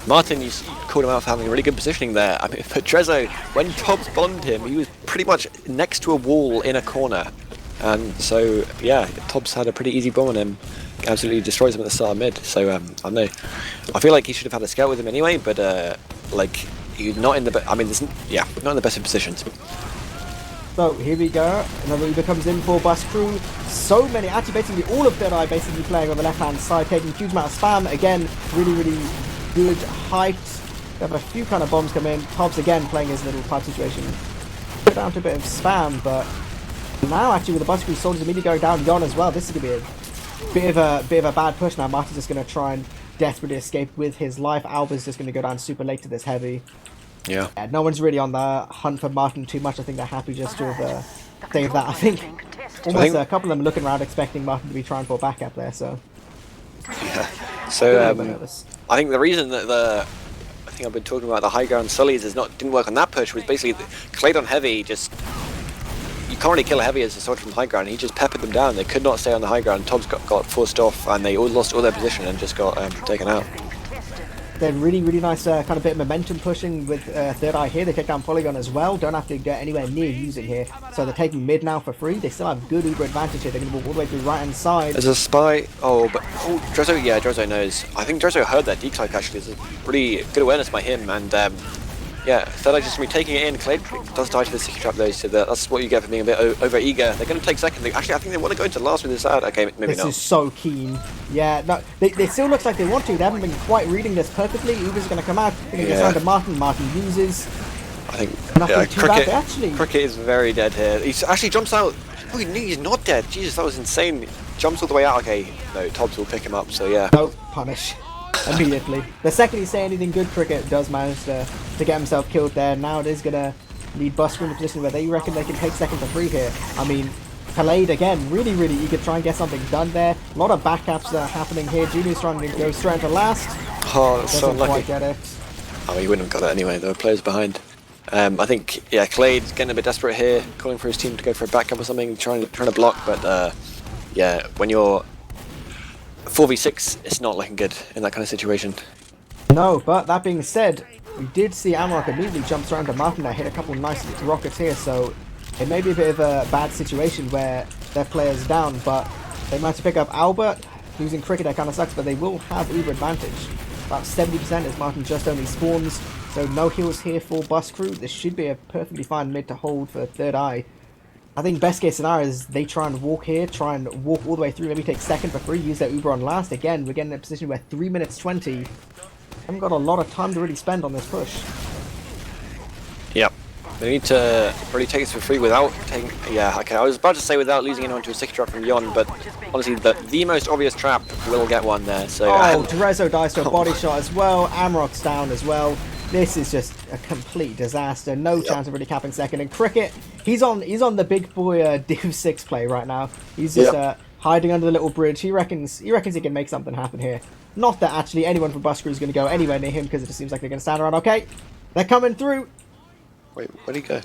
Martin, you called him out for having a really good positioning there. I mean, for Trezzo, when Tobbs bombed him, he was pretty much next to a wall in a corner. And so, yeah, Tobbs had a pretty easy bomb on him. Absolutely destroys him at the start of mid. So, I don't know. I feel like he should have had a scout with him anyway, but, like, he's not in the not in the best of positions. So here we go, another Uber comes in for Bus Crew. So many, actually basically all of Third Eye basically playing on the left hand side, taking a huge amount of spam. Again, really good height. We have a few kind of bombs come in. Tobbs again playing his little pipe situation. Put down to a bit of spam, but now actually with the Bus Crew soldiers immediately going down Yon as well, this is going to be a bit of a bad push now. Martin's just going to try and desperately escape with his life. Alba's just going to go down super late to this heavy. Yeah. No one's really on the hunt for Martin too much. I think they're happy just to have saved that. I think almost a couple of them looking around expecting Martin to be trying for backup there. So yeah. So I think the reason that I think I've been talking about the high ground Sullies didn't work on that push was basically Clade on heavy. Just you can't really kill a heavy as a soldier from high ground. He just peppered them down. They could not stay on the high ground. Tobbs got forced off, and they all lost all their position and just got taken out. They're really nice kind of bit of momentum pushing with Third Eye here. They take down Polygon as well. Don't have to get anywhere near using here. So they're taking mid now for free. They still have good Uber advantage here. They're going to walk all the way through right hand side. There's a spy. Drezzo knows. I think Drezzo heard that decloak actually. There's a really good awareness by him. And Third Eye just going to be taking it in. Clay does die to the sticky trap though, so that's what you get for being a bit over eager. They're going to take second. Actually, I think they want to go into last with this ad. Okay, maybe this not. This is so keen. Yeah, no, they still looks like they want to. They haven't been quite reading this perfectly. Uber's going to come out. They're going to get around to Martin. Martin uses. I think Cricket is very dead here. He actually jumps out. Oh, he's not dead. Jesus, that was insane. Jumps all the way out. Okay, no, Tobbs will pick him up. So yeah. No, punish. Immediately. The second he say anything good, Cricket does manage to get himself killed there. Now it is going to lead Buster in a position where they reckon they can take second for free here. I mean, Khaled again, really eager to try and get something done there. A lot of backups happening here. Junior's trying to go straight into last. Oh, that's so unlucky. Quite get it. Oh, he wouldn't have got it anyway. There were players behind. I think, yeah, Clade's getting a bit desperate here, calling for his team to go for a backup or something, trying to block, but yeah, when you're 4v6, it's not looking good in that kind of situation. No, but that being said, we did see Amarok immediately jump around to Martin there, hit a couple of nice rockets here, so it may be a bit of a bad situation where their player's down, but they managed to pick up Albert. Losing Cricket, that kind of sucks, but they will have Uber advantage. About 70% as Martin just only spawns, so no heals here for Bus Crew. This should be a perfectly fine mid to hold for Third Eye. I think best case scenario is they try and walk here, try and walk all the way through, maybe take second for free, use their Uber on last. Again, we're getting in a position where 3 minutes 20. Haven't got a lot of time to really spend on this push. Yep. They need to really take this for free without taking... Yeah, okay, I was about to say without losing anyone to a 6 trap from Yon, but honestly, the most obvious trap will get one there, so... Oh, Terezzo dies to a body shot as well, Amarok's down as well. This is just a complete disaster. No chance of really capping second. And Cricket, he's on the big boy Div 6 play right now. He's just hiding under the little bridge. He reckons he can make something happen here. Not that actually anyone from Bus Crew is going to go anywhere near him because it just seems like they're going to stand around. Okay, they're coming through. Wait, where'd he go?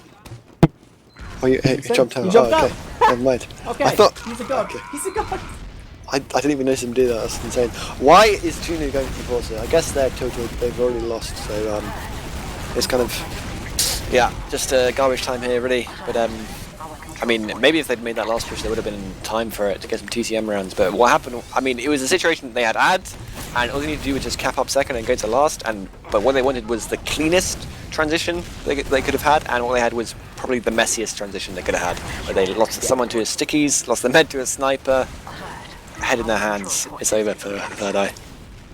Oh, he jumped out. He jumped out. Okay. Never mind. Okay, I thought, he's a god. Okay. He's a god. I didn't even notice him do that. That's insane. Why is Junior going to Forza? I guess they're total. They've already lost, so it's kind of just garbage time here, really. But I mean, maybe if they'd made that last push, there would have been time for it to get some TCM rounds. But what happened? I mean, it was a situation that they had ads, and all they needed to do was just cap up second and go to last. But what they wanted was the cleanest transition they could have had, and what they had was probably the messiest transition they could have had. Where they lost someone to his stickies, lost the med to a sniper. Head in their hands, it's over for Third Eye.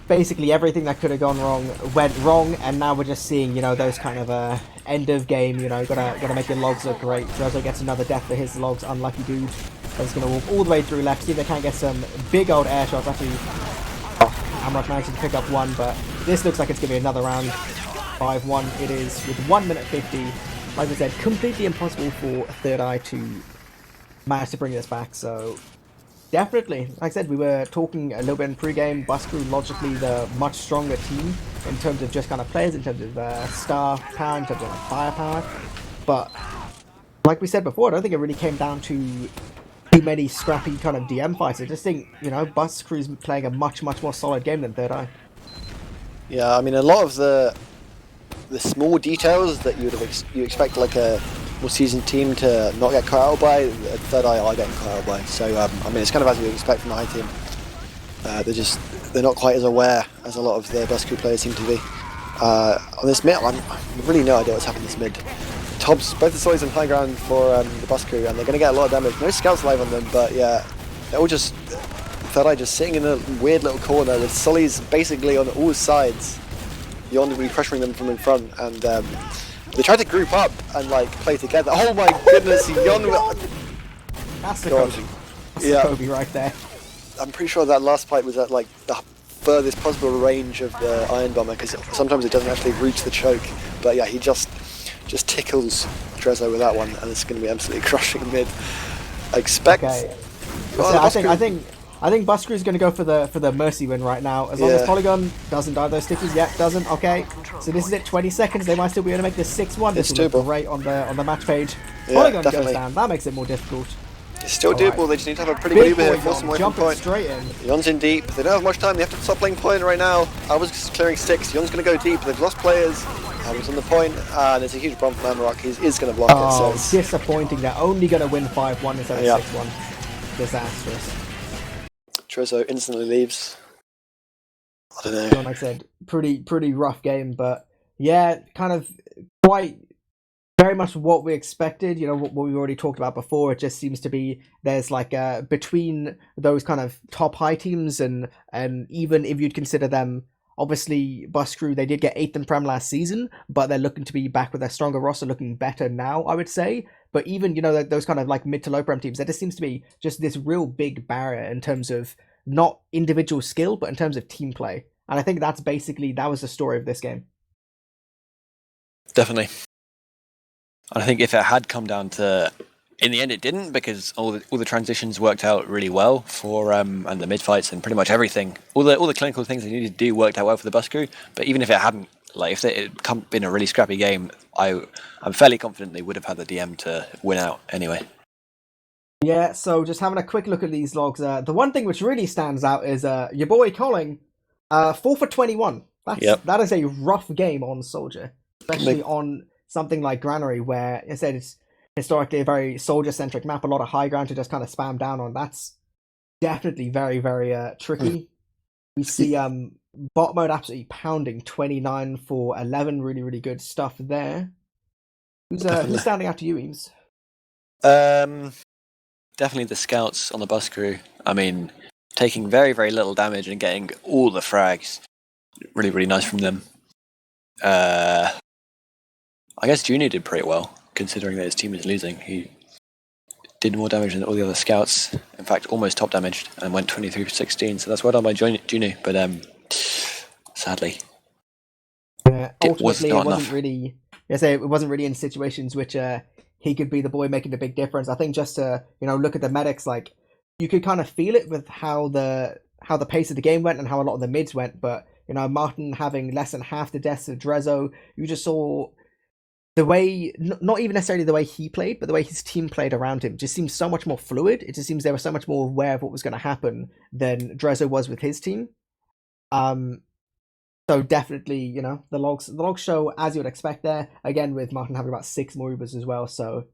Basically everything that could have gone wrong went wrong, and now we're just seeing, those kind of end of game, gotta make your logs look great. Drezzo gets another death for his logs, unlucky dude. He's gonna walk all the way through left, see if they can't get some big old air shots. Actually, Amarok managed to pick up one, but this looks like it's gonna be another round. 5-1 it is with 1 minute 50. Like I said, completely impossible for Third Eye to manage to bring this back, so definitely. Like I said, we were talking a little bit in pre-game. Bus Crew, logically, the much stronger team in terms of just kind of players, in terms of star power, in terms of firepower. But like we said before, I don't think it really came down to too many scrappy kind of DM fights. I just think, Bus Crew's playing a much more solid game than Third Eye. Yeah, I mean, a lot of the small details that you expect like a more seasoned team to not get caught out by, Third Eye are getting caught out by. So I mean, it's kind of as you expect from the high team. They're not quite as aware as a lot of the Bus Crew players seem to be. On this mid, I've really no idea what's happened this mid. Both the Sollies on high ground for the Bus Crew, and they're going to get a lot of damage. No scouts live on them, but yeah, they're all just Third Eye just sitting in a weird little corner with Sollies basically on all sides. Yon will be pressuring them from in front, and they tried to group up and like play together. Oh my goodness, Yon! That's the Kobe. That's the Kobe right there. I'm pretty sure that last fight was at like the furthest possible range of the Iron Bomber, because sometimes it doesn't actually reach the choke. But yeah, he just tickles Drezzo with that one, and it's going to be absolutely crushing mid. I expect. Okay. I think Bus Crew is going to go for the Mercy win right now. As long as Polygon doesn't die those stickies. Yep, doesn't. Okay. So this is it. 20 seconds. They might still be able to make this 6-1. This will look great on the match page. Polygon goes down. That makes it more difficult. It's still doable. They just need to have a pretty good Uber here. Force them away from point. Straight in. Yon's in deep. They don't have much time. They have to stop playing point right now. I was just clearing sticks. Yon's going to go deep. They've lost players. He's on the point, and it's a huge problem for Amarok. He is going to block it. So it's disappointing. They're only going to win 5-1 instead of 6-1. Disastrous. Trezzo instantly leaves. I don't know. Like I said, pretty rough game, but yeah, kind of quite very much what we expected. You know, what we already talked about before. It just seems to be there's like between those kind of top high teams and even if you'd consider them. Obviously, Bus Crew, they did get 8th in Prem last season, but they're looking to be back with their stronger roster, looking better now, I would say. But even, you know, those kind of like mid to low Prem teams, there just seems to be just this real big barrier in terms of not individual skill, but in terms of team play. And I think that was the story of this game. Definitely. And I think if it had come down to... In the end, it didn't, because all the transitions worked out really well for and the mid fights and pretty much everything. All the clinical things they needed to do worked out well for the Bus Crew. But even if it hadn't, like if it had been a really scrappy game, I'm fairly confident they would have had the DM to win out anyway. Yeah. So just having a quick look at these logs, the one thing which really stands out is your boy Colling, 4 for 21. That is a rough game on Soldier, especially on something like Granary, where I said it's historically a very soldier-centric map, a lot of high ground to just kind of spam down on. That's definitely very, very tricky. We see bot mode absolutely pounding 29 for 11. Really, really good stuff there. Who's standing out to you, Eemes? Definitely the scouts on the Bus Crew. I mean, taking very, very little damage and getting all the frags. Really, really nice from them. I guess Junior did pretty well, considering that his team is losing. He did more damage than all the other scouts. In fact, almost top damaged and went 23 for 16. So that's well done by Junior. But sadly, it wasn't really. It wasn't really in situations which he could be the boy making the big difference. I think just to look at the medics, like you could kind of feel it with how the pace of the game went and how a lot of the mids went. But Martin having less than half the deaths of Drezzo, you just saw. The way, not even necessarily the way he played, but the way his team played around him just seems so much more fluid. It just seems they were so much more aware of what was going to happen than Drezzo was with his team. So definitely, the logs show as you would expect there. Again, with Martin having about 6 more Ubers as well. So,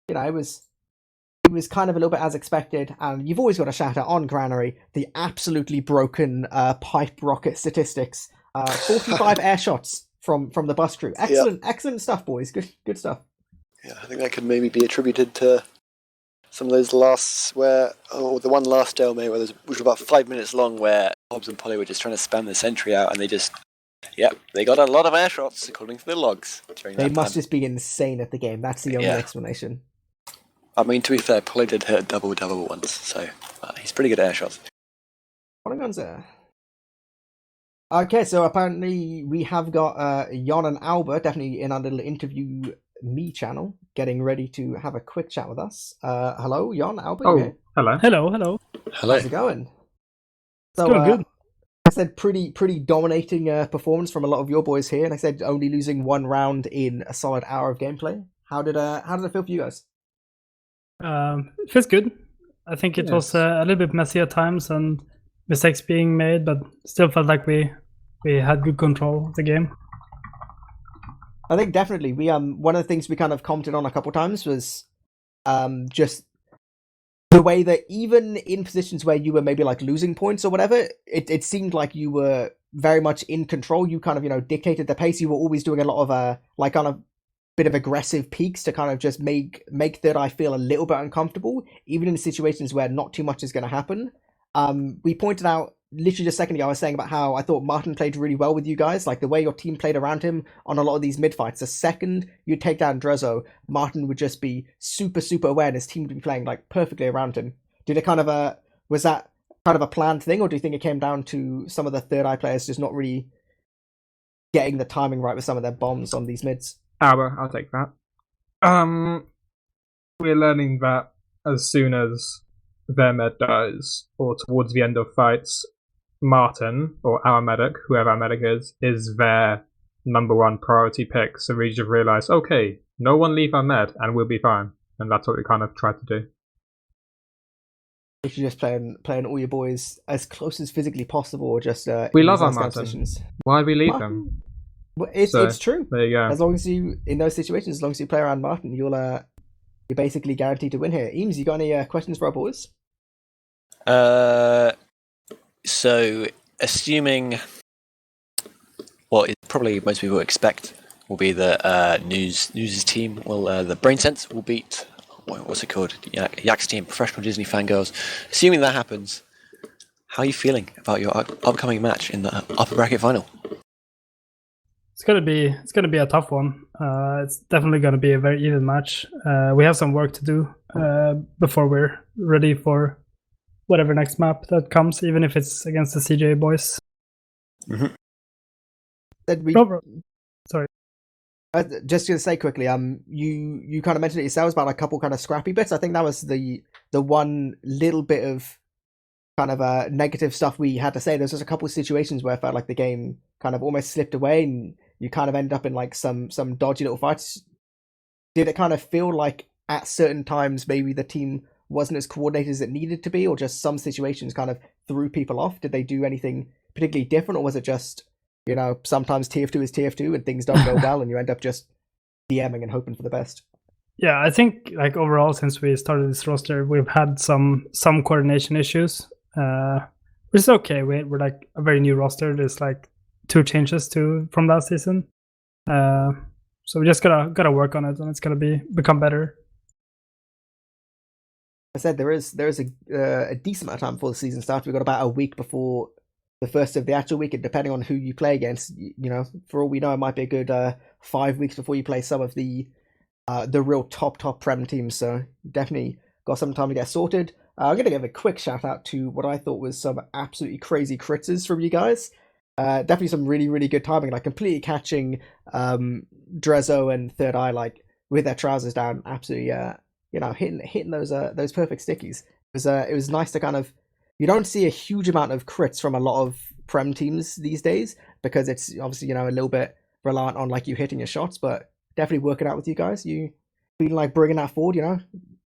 it was kind of a little bit as expected. And you've always got to shout out on Granary the absolutely broken pipe rocket statistics. 45 air shots. From the Bus Crew. Excellent stuff, boys. Good stuff. Yeah, I think that could maybe be attributed to some of those lasts the one last stalemate which was about 5 minutes long, where Hobbs and Polly were just trying to spam the sentry out, and they got a lot of air shots according to the logs. They must just be insane at the game. That's the only explanation. I mean, to be fair, Polly did hit a double once, so he's pretty good at air shots. Polygon's there. Okay, so apparently we have got Jon and Albert definitely in our little interview me channel, getting ready to have a quick chat with us. Hello, Jon, Albert. Oh, hello. Hello. How's it going? So, it's going good. I said pretty dominating performance from a lot of your boys here, and I said only losing 1 round in a solid hour of gameplay. How did it feel for you guys? It feels good. I think it was a little bit messy at times and mistakes being made, but still felt like we we had good control of the game. I think definitely we one of the things we kind of commented on a couple times was just the way that even in positions where you were maybe like losing points or whatever, it seemed like you were very much in control. You kind of dictated the pace. You were always doing a lot of like kind of bit of aggressive peaks to kind of just make Third Eye feel a little bit uncomfortable, even in situations where not too much is going to happen. We pointed out literally just a second ago, I was saying about how I thought Martin played really well with you guys, like the way your team played around him on a lot of these mid fights. The second you take down Drezzo, Martin would just be super, super aware, and his team would be playing like perfectly around him. Did it kind of was that kind of a planned thing, or do you think it came down to some of the Third Eye players just not really getting the timing right with some of their bombs on these mids? I'll take that. We're learning that as soon as their med dies, or towards the end of fights, Martin, or our medic, whoever our medic is their number one priority pick. So we just realize, okay, no one leave our med and we'll be fine. And that's what we kind of tried to do. You should just playing all your boys as close as physically possible, or just we love our Martin. Why do we leave them? Well, it's true. There you go. As long as you, in those situations, as long as you play around Martin, you're basically guaranteed to win here. Eames, you got any questions for our boys? So, assuming what is probably most people expect will be that News's team will, the Brain Sense will beat, what's it called? Yak's team, Professional Disney Fangirls. Assuming that happens, how are you feeling about your upcoming match in the upper bracket final? It's gonna be a tough one. It's definitely gonna be a very even match. We have some work to do before we're ready for whatever next map that comes, even if it's against the CJ boys. Mm-hmm. Sorry. Just to say quickly, you kind of mentioned it yourselves about a couple kind of scrappy bits. I think that was the one little bit of kind of negative stuff we had to say. There's just a couple of situations where I felt like the game kind of almost slipped away, and you kind of end up in like some dodgy little fights. Did it kind of feel like at certain times maybe the team wasn't as coordinated as it needed to be, or just some situations kind of threw people off? Did they do anything particularly different, or was it just, sometimes TF2 is TF2 and things don't go well and you end up just DMing and hoping for the best? Yeah, I think like overall since we started this roster, we've had some coordination issues, which is okay. We're like a very new roster. There's like 2 changes from last season, so we just gotta work on it, and it's gonna become better. I said there is a decent amount of time before the season starts. We've got about a week before the first of the actual week, and depending on who you play against, for all we know, it might be a good 5 weeks before you play some of the real top Prem teams. So definitely got some time to get sorted. I'm gonna give a quick shout out to what I thought was some absolutely crazy critters from you guys. Definitely some really, really good timing, like completely catching Drezzo and Third Eye like with their trousers down, absolutely hitting those perfect stickies. It was nice to kind of, you don't see a huge amount of crits from a lot of Prem teams these days, because it's obviously a little bit reliant on like you hitting your shots, but definitely working out with you guys. You feeling like bringing that forward,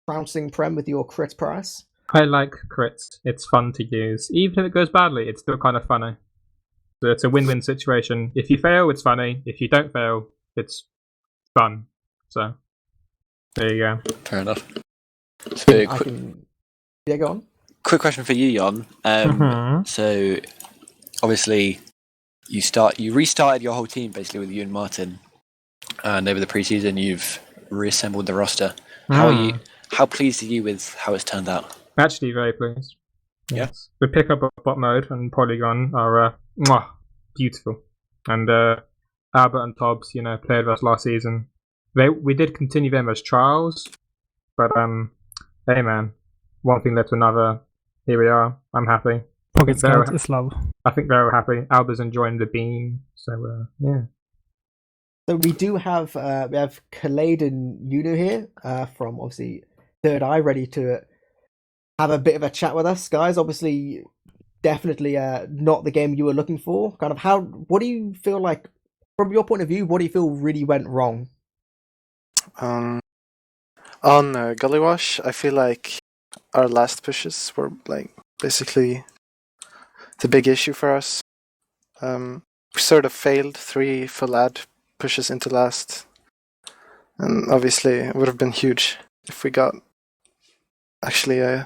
trouncing Prem with your crits price. I like crits. It's fun to use. Even if it goes badly, it's still kind of funny. So it's a win-win situation. If you fail, it's funny. If you don't fail, it's fun. So there you go. Fair enough. So, yeah, go on. Quick question for you, Jon. So obviously you restarted your whole team basically with you and Martin, and over the preseason you've reassembled the roster. How pleased are you with how it's turned out? Actually, very pleased. Yeah. Yes. The pickup of bot mode and Polygon are beautiful. And Albert and Tobbs, played with us last season. We did continue them as trials, but hey man, one thing led to another. Here we are. I'm happy. Pocket Scout is love. I think they're happy. Albert's enjoying the beam, so yeah. So we do have Khaled and Yunu here from obviously Third Eye, ready to have a bit of a chat with us, guys. Obviously, definitely not the game you were looking for. Kind of what do you feel like, from your point of view, what do you feel really went wrong? On Gullywash, I feel like our last pushes were like basically the big issue for us. we sort of failed 3 full ad pushes into last. And obviously it would have been huge if we got actually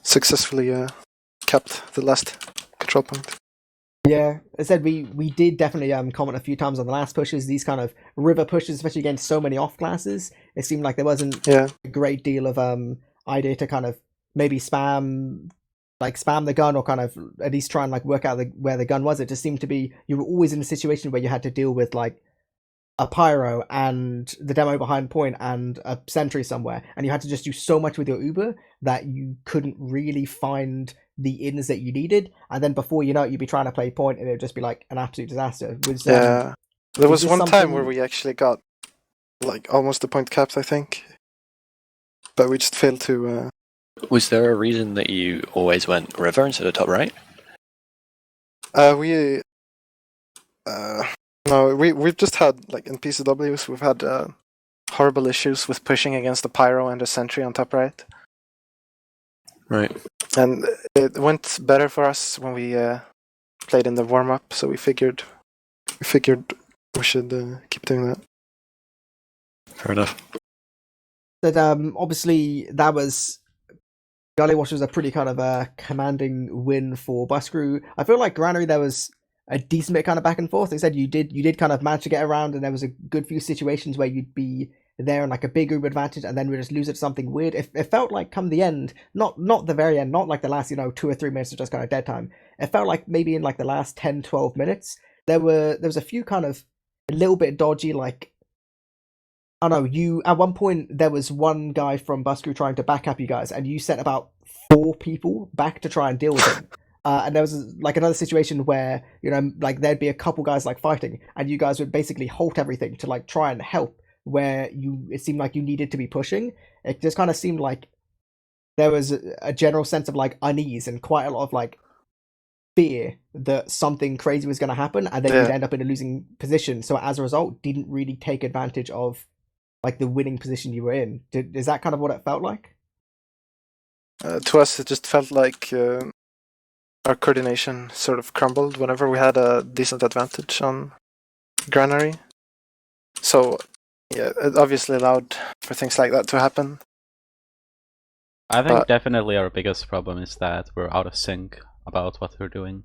successfully kept the last control point. Yeah, I said we did definitely comment a few times on the last pushes. These kind of river pushes, especially against so many off classes, it seemed like there wasn't Yeah. a great deal of idea to kind of maybe spam the gun, or kind of at least try and like work out where the gun was. It just seemed to be you were always in a situation where you had to deal with like a pyro and the demo behind point and a sentry somewhere, and you had to just do so much with your Uber that you couldn't really find the ins that you needed, and then before you know it, you'd be trying to play point and it would just be like an absolute disaster. Yeah, there was this one time where something- we actually got like almost the point capped, I think, but we just failed to. Was there a reason that you always went river instead of top right? We've just had like in PCWs we've had horrible issues with pushing against the pyro and the sentry on top right. Right. And it went better for us when we played in the warm up, so we figured we should keep doing that. Fair enough. that obviously that was Gullywash was a pretty kind of a commanding win for Bus Crew. I feel like Granary there was a decent bit kind of back and forth. They said you did kind of manage to get around, and there was a good few situations where you'd be there in like a big Uber advantage, and then we just lose it to something weird. It felt like come the end, not the very end, not like the last 2 or 3 minutes of just kind of dead time. It felt like maybe in like the last 10-12 minutes there was a few kind of a little bit dodgy, like I don't know, you at one point there was one guy from Bus Crew trying to back up you guys, and you sent about 4 people back to try and deal with him. And there was like another situation where like there'd be a couple guys like fighting, and you guys would basically halt everything to like try and help. Where it seemed like you needed to be pushing. It just kind of seemed like there was a general sense of like unease and quite a lot of like fear that something crazy was going to happen, and then you'd end up in a losing position. So as a result, didn't really take advantage of like the winning position you were in. Is that kind of what it felt like? To us, it just felt like our coordination sort of crumbled whenever we had a decent advantage on Granary. So, yeah, it obviously allowed for things like that to happen. I think definitely our biggest problem is that we're out of sync about what we're doing.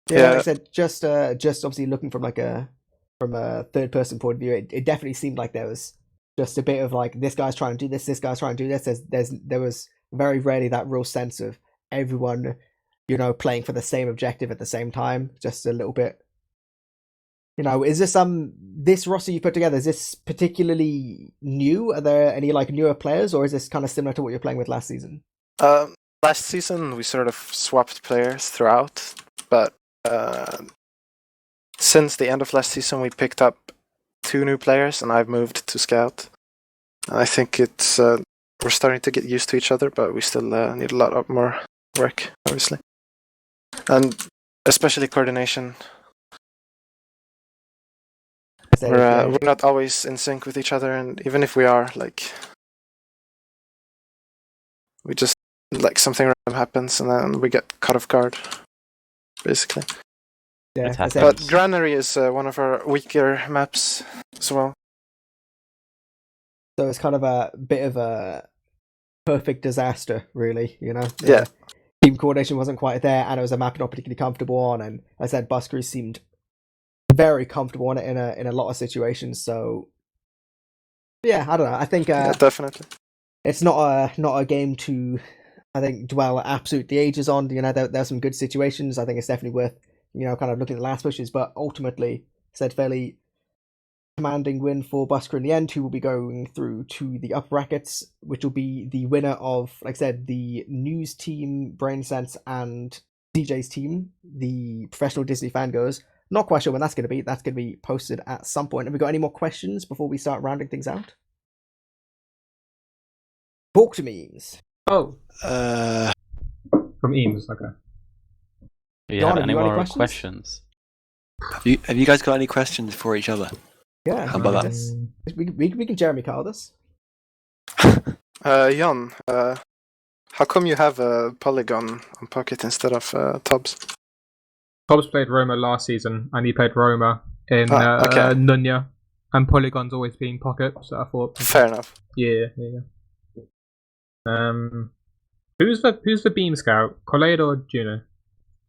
Yeah, like I said, just obviously looking from a third person point of view, it definitely seemed like there was just a bit of like this guy's trying to do this guy's trying to do this. There was very rarely that real sense of everyone, playing for the same objective at the same time. Just a little bit. Is this this roster you put together? Is this particularly new? Are there any like newer players, or is this kind of similar to what you're playing with last season? Last season we sort of swapped players throughout, but since the end of last season we picked up 2 new players, and I've moved to scout. I think it's we're starting to get used to each other, but we still need a lot more work, obviously, and especially coordination. We're not always in sync with each other, and even if we are, like, we just like something random happens, and then we get caught off guard, basically. Yeah, but Granary is one of our weaker maps as well. So it's kind of a bit of a perfect disaster, really. Yeah. Team coordination wasn't quite there, and it was a map you're not particularly comfortable on. And as I said, Bus Crew seemed very comfortable on it in a lot of situations. So yeah, I don't know. I think definitely it's not a game to dwell absolutely ages on. There's some good situations. I think it's definitely worth kind of looking at the last pushes, but ultimately said fairly commanding win for Bus Crew in the end, who will be going through to the upper brackets, which will be the winner of, like I said, the news team, Brain Sense, and DJ's team, the professional Disney fangoers. Not quite sure when that's going to be. That's going to be posted at some point. Have we got any more questions before we start rounding things out? Talk to me, Eemes. Oh. From Eemes, okay. Do you John, have any you got any more questions? Have you guys got any questions for each other? Yeah. How about that? We can Jeremy Carl this. Jan, How come you have a Polygon on Pocket instead of Tobs? Hobbs played Roma last season, and he played Roma in okay. Nunya, and Polygon's always been Pocket, so I thought. Fair enough. Yeah. Who's the Beam Scout? Collade or Juno?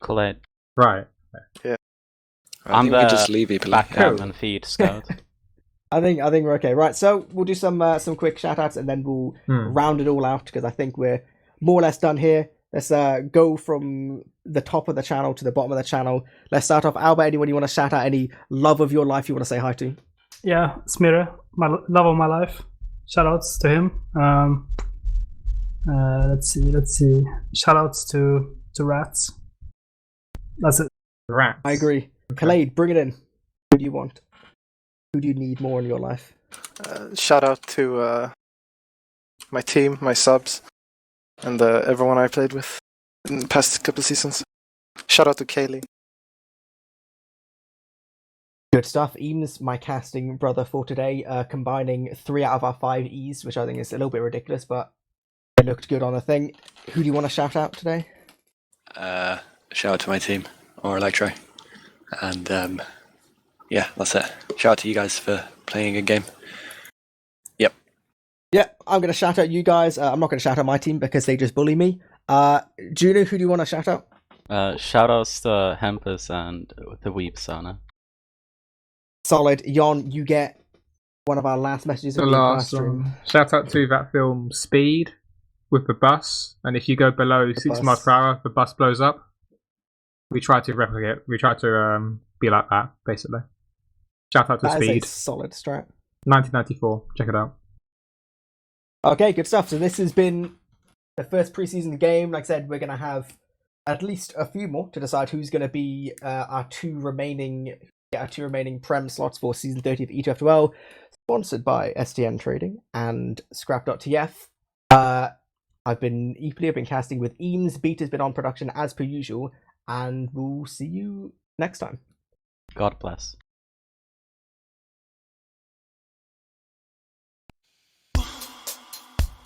Collate. Right. I think we can just leave eepily. Background Cool. and feed scout. I think we're okay. Right, so we'll do some quick shout outs and then we'll round it all out because I think we're more or less done here. Let's go from the top of the channel to the bottom of the channel. Let's start off. Albert, anyone you want to shout out? Any love of your life you want to say hi to? Yeah, Smira, my love of my life. Shoutouts to him. Let's see. Shoutouts to Rats. That's it. Rats. I agree. Khaled, bring it in. Who do you want? Who do you need more in your life? Shout out to my team, my subs, and everyone I played with in the past couple seasons. Shout out to Kaylee. Good stuff. Eemes, my casting brother for today, combining 3 out of our 5 E's, which I think is a little bit ridiculous, but it looked good on the thing. Who do you want to shout out today? Shout out to my team, or Electro. And yeah, that's it. Shout out to you guys for playing a good game. Yep. Yeah, I'm going to shout out you guys. I'm not going to shout out my team because they just bully me. Juno, who do you want to shout out? Shoutouts to Hempus and the Weep Sauna. Solid. Jon, you get one of our last messages The in the last classroom. one. Shout out to that film Speed with the bus, and if you go below 60 miles per hour, the bus blows up. We try to replicate. We try to be like that, basically. Shout out to That is Speed. a solid strat. 1994. Check it out. Okay, good stuff. So this has been the first preseason game. Like I said, we're going to have at least a few more to decide who's going to be our two remaining Prem slots for season 30 of ETF2L, sponsored by STN Trading and Scrap.tf. I've been eepily, I've been casting with Eemes. Beta's been on production as per usual, and we'll see you next time. God bless.